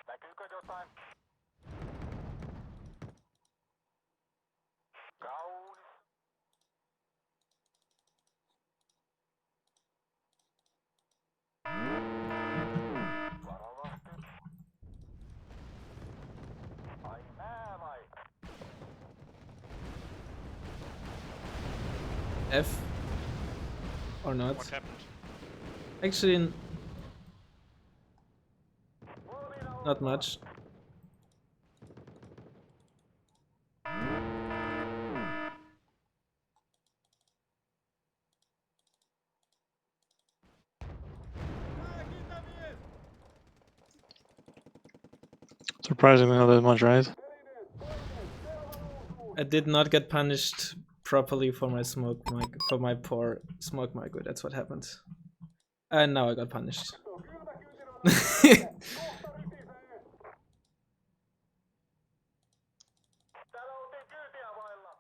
Speaker 5: Näkyykö jotain? Kaunis. Varovasti. Ai nää vai?
Speaker 1: F or not?
Speaker 2: What happened?
Speaker 1: Actually,
Speaker 5: Valmiina olla.
Speaker 1: not much.
Speaker 2: Surprisingly, not that much, right?
Speaker 1: I did not get punished properly for my poor smoke migrate. That's what happened. And now I got punished.
Speaker 5: Täällä oltiin kyytiä vailla.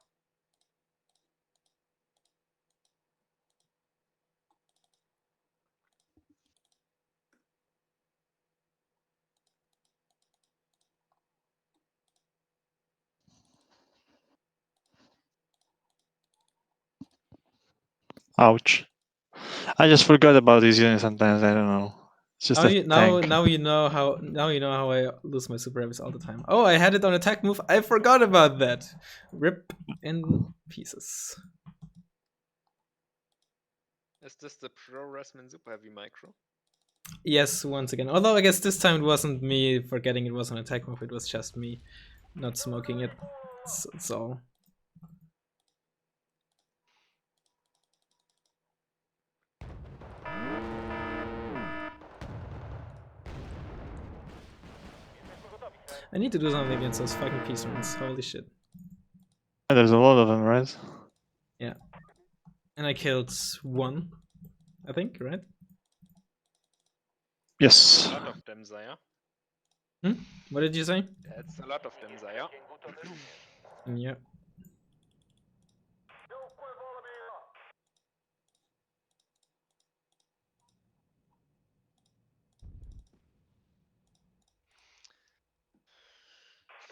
Speaker 2: Ouch. I just forgot about these units sometimes. I don't know. It's just
Speaker 1: now
Speaker 2: a
Speaker 1: you
Speaker 2: tank.
Speaker 1: now you know how I lose my super heavies all the time. Oh, I had it on attack move. I forgot about that. Rip in pieces.
Speaker 6: Is this the pro Razzmann super heavy micro?
Speaker 1: Yes, once again. Although I guess this time it wasn't me forgetting it was an attack move. It was just me not smoking it. It's all. I need to do something against those fucking peace runs. Holy shit.
Speaker 2: Yeah, there's a lot of them, right?
Speaker 1: Yeah. And I killed one, I think, right?
Speaker 2: Yes.
Speaker 6: A lot of them, Zaya.
Speaker 1: What did you say?
Speaker 6: That's a lot of them, Zaya.
Speaker 1: Yeah.
Speaker 5: Joukkue valmiina.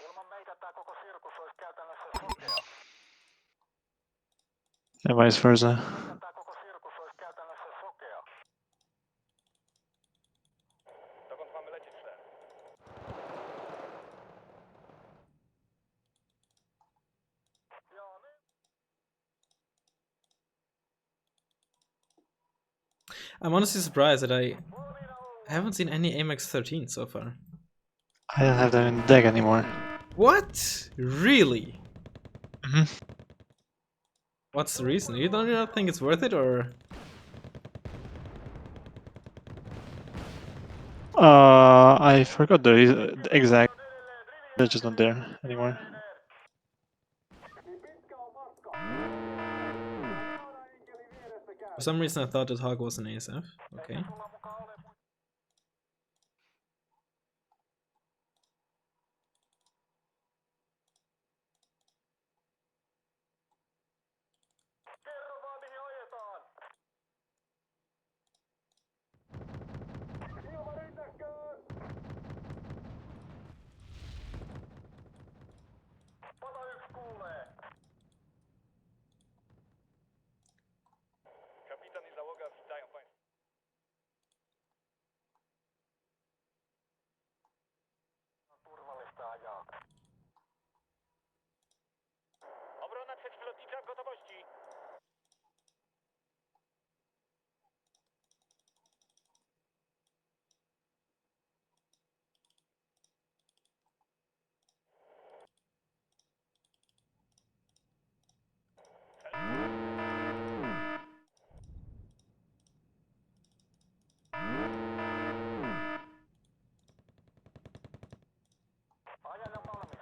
Speaker 5: Ilman meitä tää koko sirkus olisi käytännössä sokea.
Speaker 2: And vice versa.
Speaker 5: Tää koko sirkus olisi käytännössä sokea. Dokąd mamy lecieć, szef? Joo, niin.
Speaker 1: I'm honestly surprised that I haven't seen any Amex 13 so far.
Speaker 2: I don't have them in the deck anymore.
Speaker 1: What? Really?
Speaker 2: Mhm.
Speaker 1: What's the reason? You don't not think it's worth it, or?
Speaker 2: I forgot the exact. They're just not there anymore.
Speaker 1: For some reason, I thought that Hog was an ASF. Okay.
Speaker 5: Kerro vaan mihin ajetaan. Ilmarintakkaan. Pata 1 kuulee. Kapitan i załoga witają państwa. On turvallista ajaa. Obrona przeciwlotnicza w gotowości. Ajan on valmis.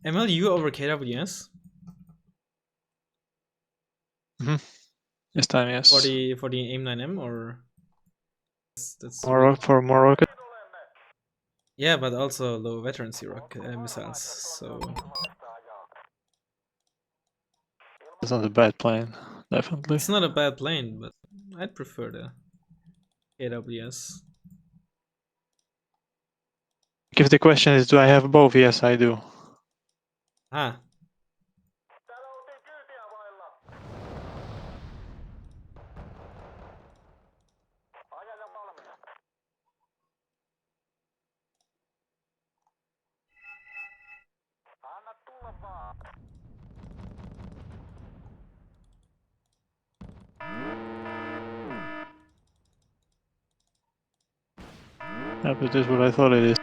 Speaker 1: MLU over KWS
Speaker 2: This time, yes.
Speaker 1: for the AIM 9M, or that's
Speaker 2: For more rocket.
Speaker 1: yeah, but also low veterancy missiles. So
Speaker 2: It's not a bad plane, definitely.
Speaker 1: it's not a bad plane, but I'd prefer the KWS.
Speaker 2: If the question is, do I have both? Yes, I do.
Speaker 1: Ah,
Speaker 5: Täällä oltiin kyytiä vailla. Ajan on valmis. Anna tulla vaan.
Speaker 2: Yeah, but this is what I thought it is.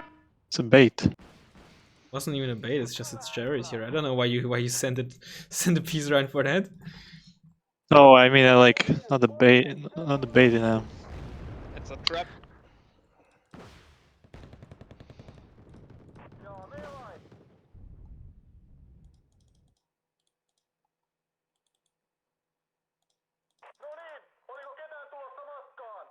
Speaker 2: It's a bait.
Speaker 1: wasn't even a bait. It's just it's Jerry's here. I don't know why you sent a piece right for that.
Speaker 2: Oh, I mean, I like not the bait, not the bait in a
Speaker 6: It's a trap.
Speaker 5: Joo, niin vain. No niin, oliko ketään tulossa matkaan?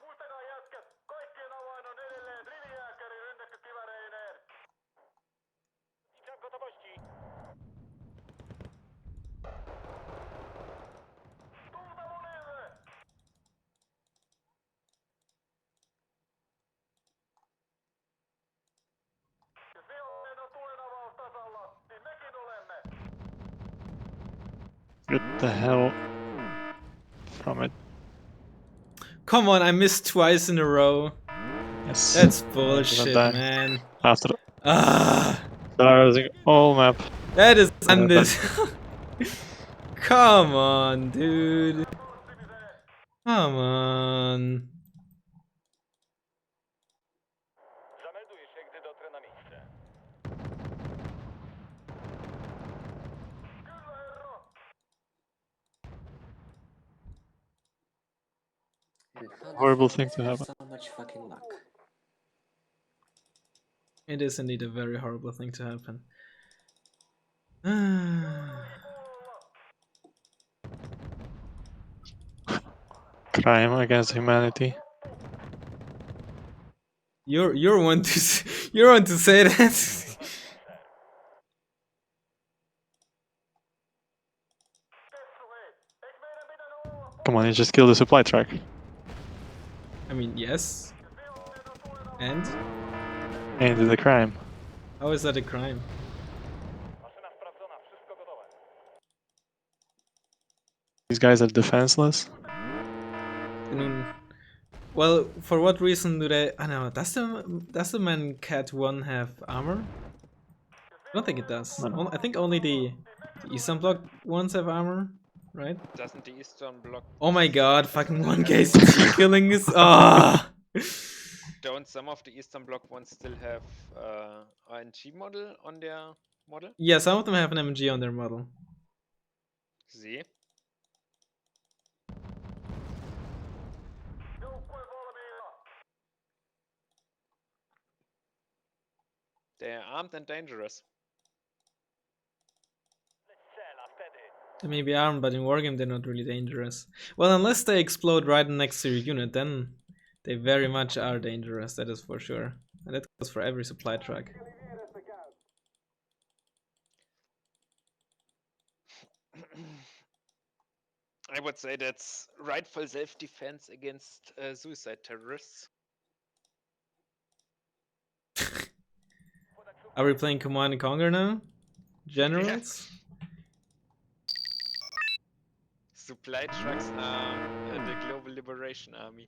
Speaker 5: Muistakaa jätkät, kaikkien avain on edelleen rivijääkäri rynnätty kiväreineen. Idziemy gotowości. Tulta monille! Jos vihollinen on tulinavaus tasalla, niin mekin olemme.
Speaker 2: Get the hell from it.
Speaker 1: Come on, I missed twice in a row.
Speaker 2: Yes.
Speaker 1: That's
Speaker 2: I
Speaker 1: bullshit,
Speaker 2: didn't die.
Speaker 1: man.
Speaker 2: After
Speaker 1: Ah,
Speaker 2: the whole map.
Speaker 1: that is
Speaker 2: but-
Speaker 1: this. Come on, dude. Come on.
Speaker 5: Zamelduj się, gdy dotrę na miejsce. Kyllä, herra!
Speaker 4: And how the
Speaker 2: Horrible
Speaker 4: fuck
Speaker 2: thing
Speaker 4: do
Speaker 2: to
Speaker 4: you have
Speaker 2: happen.
Speaker 4: so much fucking luck?
Speaker 1: It is indeed a very horrible thing to happen.
Speaker 2: Crime against humanity.
Speaker 1: You're one to you're one to say that.
Speaker 2: Come on, you just killed the supply truck.
Speaker 1: I mean, yes. And
Speaker 2: Ain't it a crime?
Speaker 1: how is that a crime?
Speaker 5: Maszyna sprawdzona, wszystko gotowe.
Speaker 2: These guys are defenseless.
Speaker 1: Nun, well, for what reason do they? I know. Does the man Cat 1 have armor? I don't think it does.
Speaker 2: No.
Speaker 1: I think only the Eastern Bloc ones have armor, right?
Speaker 6: Doesn't the Eastern Bloc?
Speaker 1: Oh my god, fucking 1K CG killing is. Ah!
Speaker 6: Don't some of the Eastern Bloc ones still have RNG model on their model?
Speaker 1: Yeah, some of them have an MG on their model.
Speaker 6: See?
Speaker 5: Joukkue valmiina.
Speaker 6: They're armed and dangerous.
Speaker 5: Strzela wtedy.
Speaker 1: They may be armed, but in Wargame they're not really dangerous. Well, unless they explode right next to your unit, then they very much are dangerous, that is for sure. And that goes for every supply truck.
Speaker 6: I would say that's rightful self-defense against suicide terrorists.
Speaker 1: Are we playing Command and Conquer now? Generals?
Speaker 6: Supply trucks are the Global Liberation Army.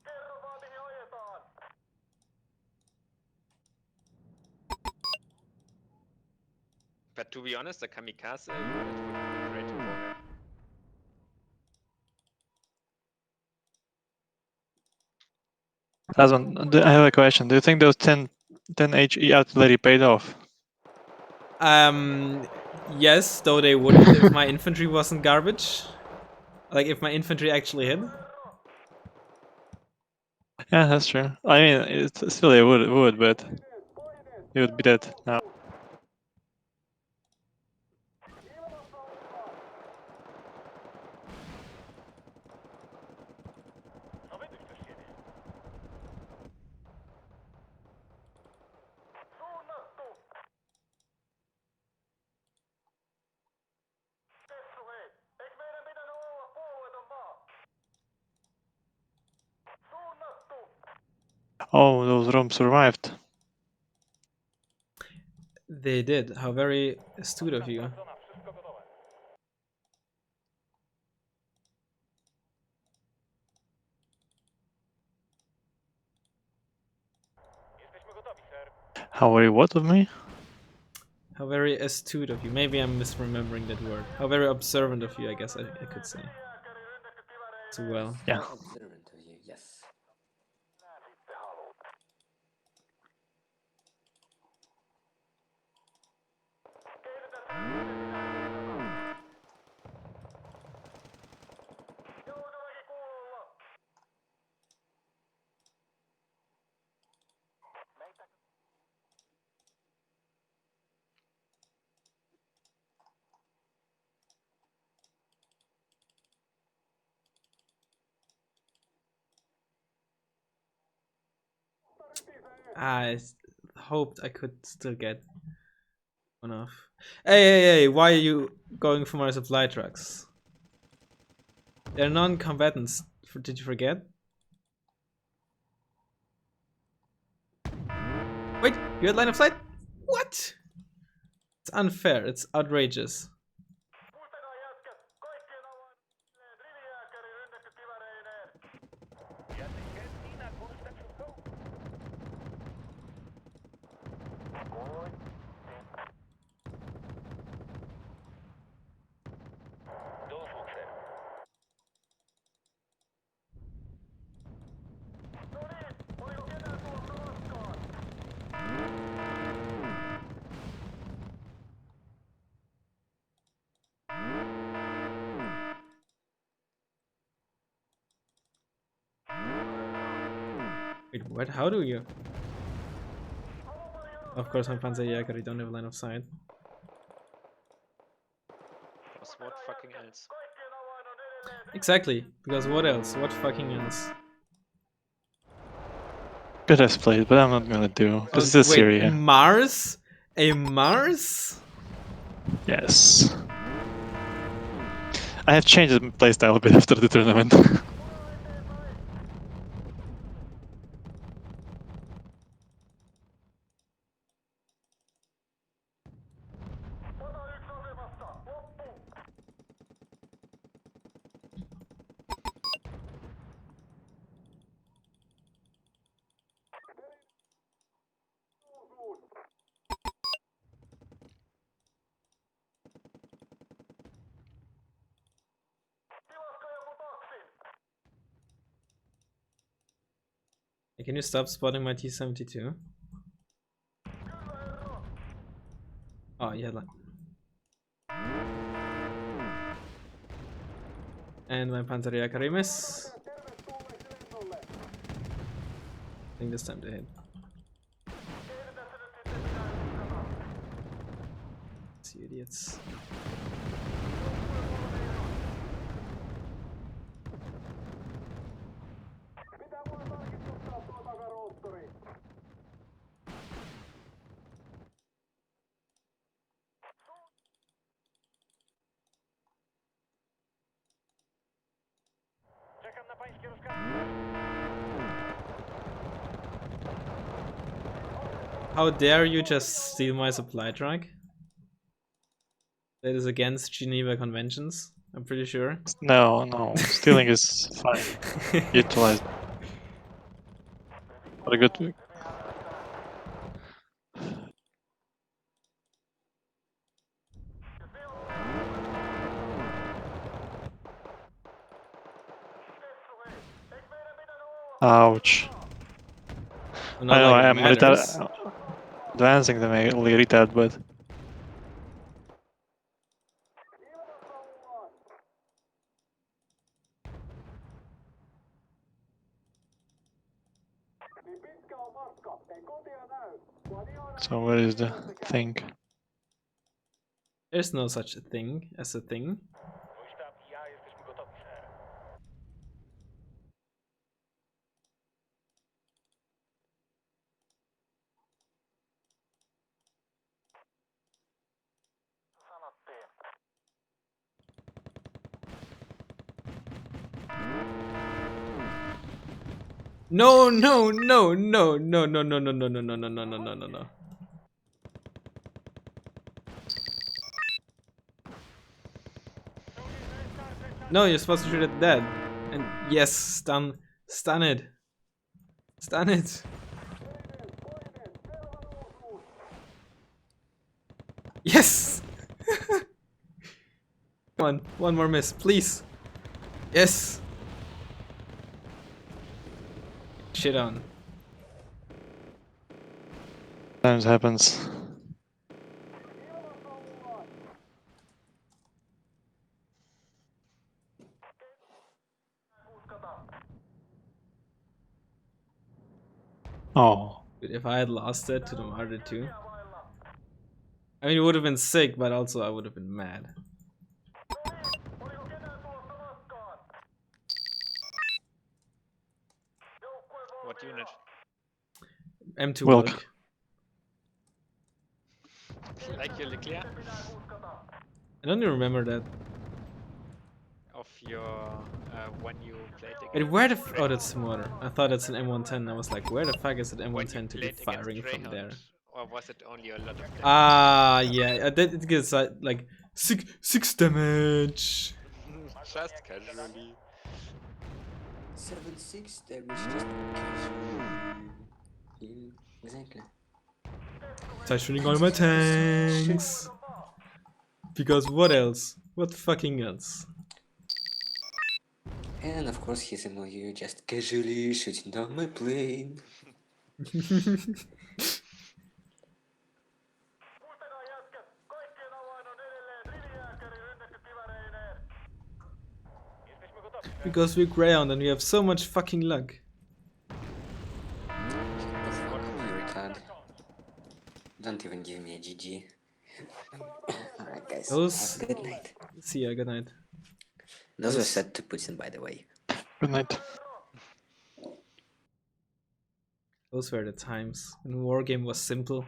Speaker 5: Kerro vaan mihin ajetaan.
Speaker 6: But to be honest, a kamikaze unit would be great in Wargame.
Speaker 2: Razzmann, I have a question. Do you think those 10 HE artillery paid off?
Speaker 1: Yes, though they wouldn't if my infantry wasn't garbage. Like if my infantry actually hit.
Speaker 2: Yeah, that's true. I mean, it's still it would, but it would be dead now.
Speaker 5: No wyduś też siebie. Suunnattu. Tessu hei, eikö meidän pitänyt olla puolueeton maa? Suunnattu.
Speaker 2: Oh, those Roms survived.
Speaker 1: They did. How very astute of you.
Speaker 5: Sprawdzona, wszystko gotowe. Jesteśmy gotowi, ser.
Speaker 2: How very what of me?
Speaker 1: How very astute of you. Maybe I'm misremembering that word. How very observant of you, I guess I could say.
Speaker 5: Rivijääkäri rynnätty kiväreineen.
Speaker 1: As well.
Speaker 2: Yeah.
Speaker 4: How observant of you, yes.
Speaker 5: Nää sitten haluut. Keitetään
Speaker 1: I hoped I could still get one off. Hey, why are you going for my supply trucks? They're non-combatants. Did you forget? Wait, you had line of sight? What? It's unfair. It's outrageous.
Speaker 5: Muistakaa jätkät, kaikkien avainaineet, rivijääkäri rynnätty kiväreineen. No niin, oliko ketään tulossa raskaan?
Speaker 1: Wait, what? How do you? Of course, my Panzerjäger, you don't have line of sight.
Speaker 6: Was what fucking else?
Speaker 5: Kaikkien avain on edelleen
Speaker 1: Exactly, because what else? What fucking else?
Speaker 2: Good as played, but I'm not gonna do. This is
Speaker 1: Wait,
Speaker 2: Syria.
Speaker 1: Mars? A Mars?
Speaker 2: Yes. I have changed the playstyle a bit after the tournament.
Speaker 5: Sata yksi asemassa, loppu. Tilaska joku taksin.
Speaker 1: Can you stop spotting my T-72?
Speaker 5: Kyllä herra.
Speaker 1: Oh, you had line. And my Panzerjäger miss.
Speaker 5: Tervetulleeksi lennolle.
Speaker 1: I think this time to hit.
Speaker 5: Ei tässä nyt sitten mitään yrittämään.
Speaker 1: You idiots.
Speaker 5: Pitää mulle tarkistuttaa tuo takaroottori. Czekam na pańskie rozkazy.
Speaker 1: How dare you just steal my supply truck? That is against Geneva Conventions, I'm pretty sure.
Speaker 2: No, stealing is fine. Utilized. What a good. Ouch.
Speaker 1: Not
Speaker 2: I know
Speaker 1: like it
Speaker 2: I'm
Speaker 1: matters.
Speaker 2: advancing them a little retard, but
Speaker 5: Niin pitkä on matka. Ei kotia näy. Vaan ihan
Speaker 2: so what is the thing?
Speaker 1: There's no such a thing as a thing.
Speaker 5: Mój sztab i ja jesteśmy gotowi, ser. Sanottiin.
Speaker 1: No, no, no, no, no, no, no, no, no, no, no, no, no, no, no, no, no. No, you're supposed to shoot it dead. And yes, stun it. Stun it. Yes! Come on, one more miss, please. Yes! Shit on.
Speaker 2: Sometimes happens. Oh,
Speaker 1: But if I had lost it to the Martyr 2, I mean, it would have been sick, but also I would have been mad.
Speaker 5: Oliko ketään tulossa matkaan?
Speaker 6: What unit?
Speaker 1: M2
Speaker 2: Wilk.
Speaker 1: Wilk.
Speaker 6: Like your Leclerc
Speaker 1: I don't even remember that.
Speaker 6: of your when you played
Speaker 1: Wait,
Speaker 6: against.
Speaker 1: where the oh, that's smaller. I thought it's an M110. I was like, where the fuck is an
Speaker 6: When you
Speaker 1: M110 to be
Speaker 6: played against
Speaker 1: firing from
Speaker 6: Greyhound,
Speaker 1: there?
Speaker 6: or was it only a lot of damage?
Speaker 1: Ah, yeah, it gets like six damage.
Speaker 6: Just casually.
Speaker 4: 7-6 damage just casually. Yeah, exactly.
Speaker 1: Start shooting all my tanks. Because what else? What fucking else?
Speaker 4: And of course his MLU just casually shooting down my plane.
Speaker 5: Muistakaa jätkät, kaikkien avain on edelleen rivijääkäri rynnäkkökiväreineen.
Speaker 1: Because we're Greyhound and we have so much fucking luck.
Speaker 4: What the fuck, you retard. Don't even give me a GG. Alright guys,
Speaker 1: Those-
Speaker 4: have a good night.
Speaker 1: See ya, good night.
Speaker 4: Those were said to Putin, by the way.
Speaker 2: Good night.
Speaker 1: Those were the times when Wargame was simple.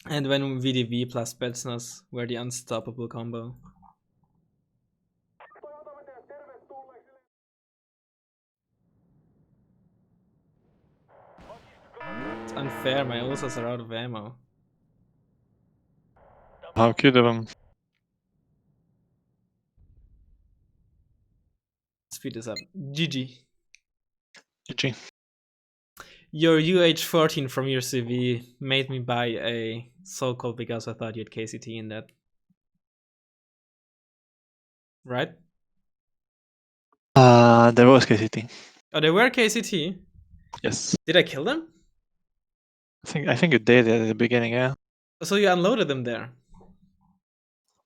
Speaker 1: And when VDV plus Betsnaz were the unstoppable combo. It's unfair, my Osas are out of ammo.
Speaker 2: How cute of him.
Speaker 1: Speed is up. GG.
Speaker 2: GG.
Speaker 1: Your UH14 from your CV made me buy a so-called because I thought you had KCT in that. Right?
Speaker 2: There was KCT.
Speaker 1: Oh, they were KCT?
Speaker 2: Yes.
Speaker 1: Did I kill them?
Speaker 2: I think you did at the beginning, yeah.
Speaker 1: So you unloaded them there?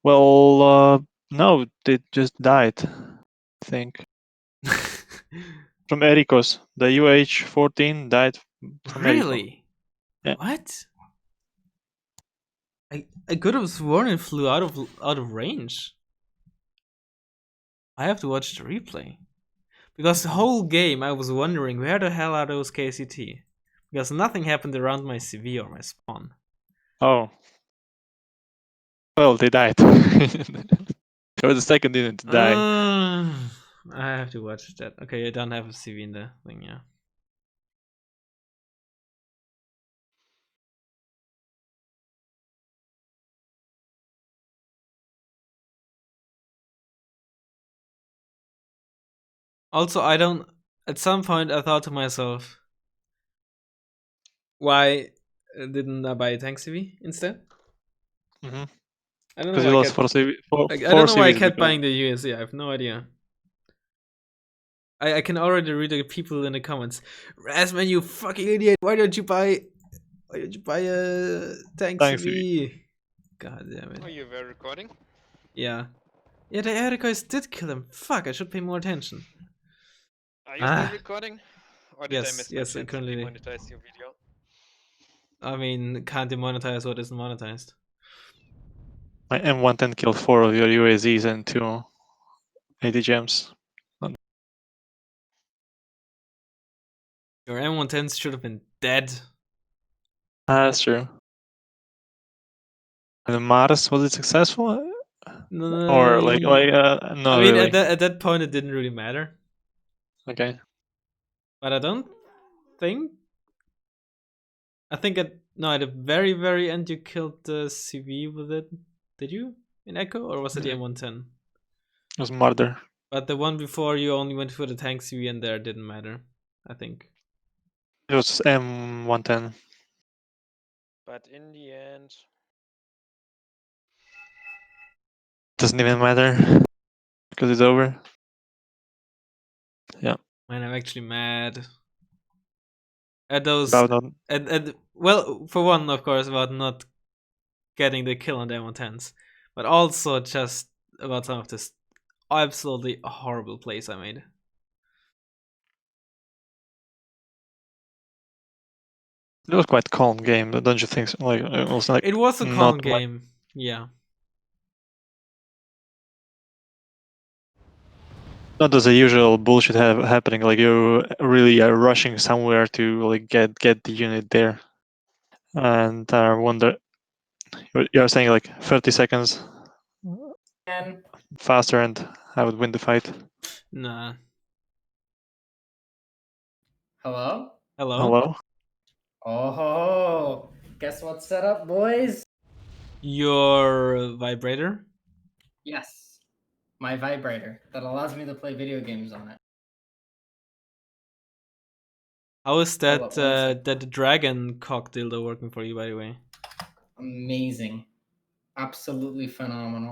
Speaker 2: Well, no, they just died. I think. From Ericos. The UH14 died from Erico.
Speaker 1: Really?
Speaker 2: Yeah.
Speaker 1: What? I could have sworn it flew out of range. I have to watch the replay. Because the whole game I was wondering where the hell are those KCT? Because nothing happened around my CV or my spawn.
Speaker 2: Oh. Well, they died. It was the second unit to die.
Speaker 1: I have to watch that. Okay, I don't have a CV in the thing, yeah. Also, at some point I thought to myself, why didn't I buy a tank CV instead?
Speaker 2: Mm-hmm.
Speaker 1: I don't
Speaker 2: Because
Speaker 1: know
Speaker 2: you
Speaker 1: why
Speaker 2: lost 4 CV.
Speaker 1: I don't know why I
Speaker 2: CVs
Speaker 1: kept
Speaker 2: because-
Speaker 1: buying the USC. I have no idea. I can already read the people in the comments. Razzmann, you fucking idiot! Why don't you buy a tank
Speaker 2: Tank
Speaker 1: CV? God damn
Speaker 6: Oh,
Speaker 1: it!
Speaker 6: you were recording?
Speaker 1: Yeah, yeah. The other guys did kill him. Fuck! I should pay more attention.
Speaker 6: Are you
Speaker 1: Ah.
Speaker 6: still recording? Or did I
Speaker 1: Yes,
Speaker 6: miss
Speaker 1: yes,
Speaker 6: my
Speaker 1: I
Speaker 6: chance to
Speaker 1: currently-
Speaker 6: demonetize your video?
Speaker 1: I mean, can't demonetize what isn't monetized.
Speaker 2: My M110 killed 4 of your UAZs and 2 AD gems.
Speaker 1: Your M110s should have been dead.
Speaker 2: That's true. And the Mars, was it successful?
Speaker 1: No,
Speaker 2: Or like not
Speaker 1: I mean,
Speaker 2: really.
Speaker 1: at that point, it didn't really matter.
Speaker 2: Okay.
Speaker 1: But I don't think. I think at the very very end you killed the CV with it. Did you in Echo or was it the M110?
Speaker 2: It was murder.
Speaker 1: But the one before you only went for the tank CV and there didn't matter. I think.
Speaker 2: It was M110.
Speaker 6: But in the end,
Speaker 2: Doesn't even matter because it's over. Yeah.
Speaker 1: Man, I'm actually mad. At those
Speaker 2: About not,
Speaker 1: at well, for one, of course, about not getting the kill on the M110s, but also just about some of this absolutely horrible plays I made.
Speaker 2: it was quite calm game, don't you think? Like it was like
Speaker 1: It was a
Speaker 2: not
Speaker 1: calm
Speaker 2: like-
Speaker 1: game, yeah.
Speaker 2: not as the usual bullshit happening. Like you really are rushing somewhere to like get the unit there. And I wonder, you're saying like 30 seconds
Speaker 7: And
Speaker 2: faster, and I would win the fight.
Speaker 1: Nah.
Speaker 7: hello?
Speaker 1: Hello?
Speaker 2: Hello?
Speaker 7: Oh, guess what's set up, boys?
Speaker 1: Your vibrator?
Speaker 7: Yes, my vibrator that allows me to play video games on it.
Speaker 1: How is
Speaker 7: Hold
Speaker 1: that
Speaker 7: up, one sec.
Speaker 1: that dragon cock dildo working for you, by the way?
Speaker 7: Amazing. Absolutely phenomenal.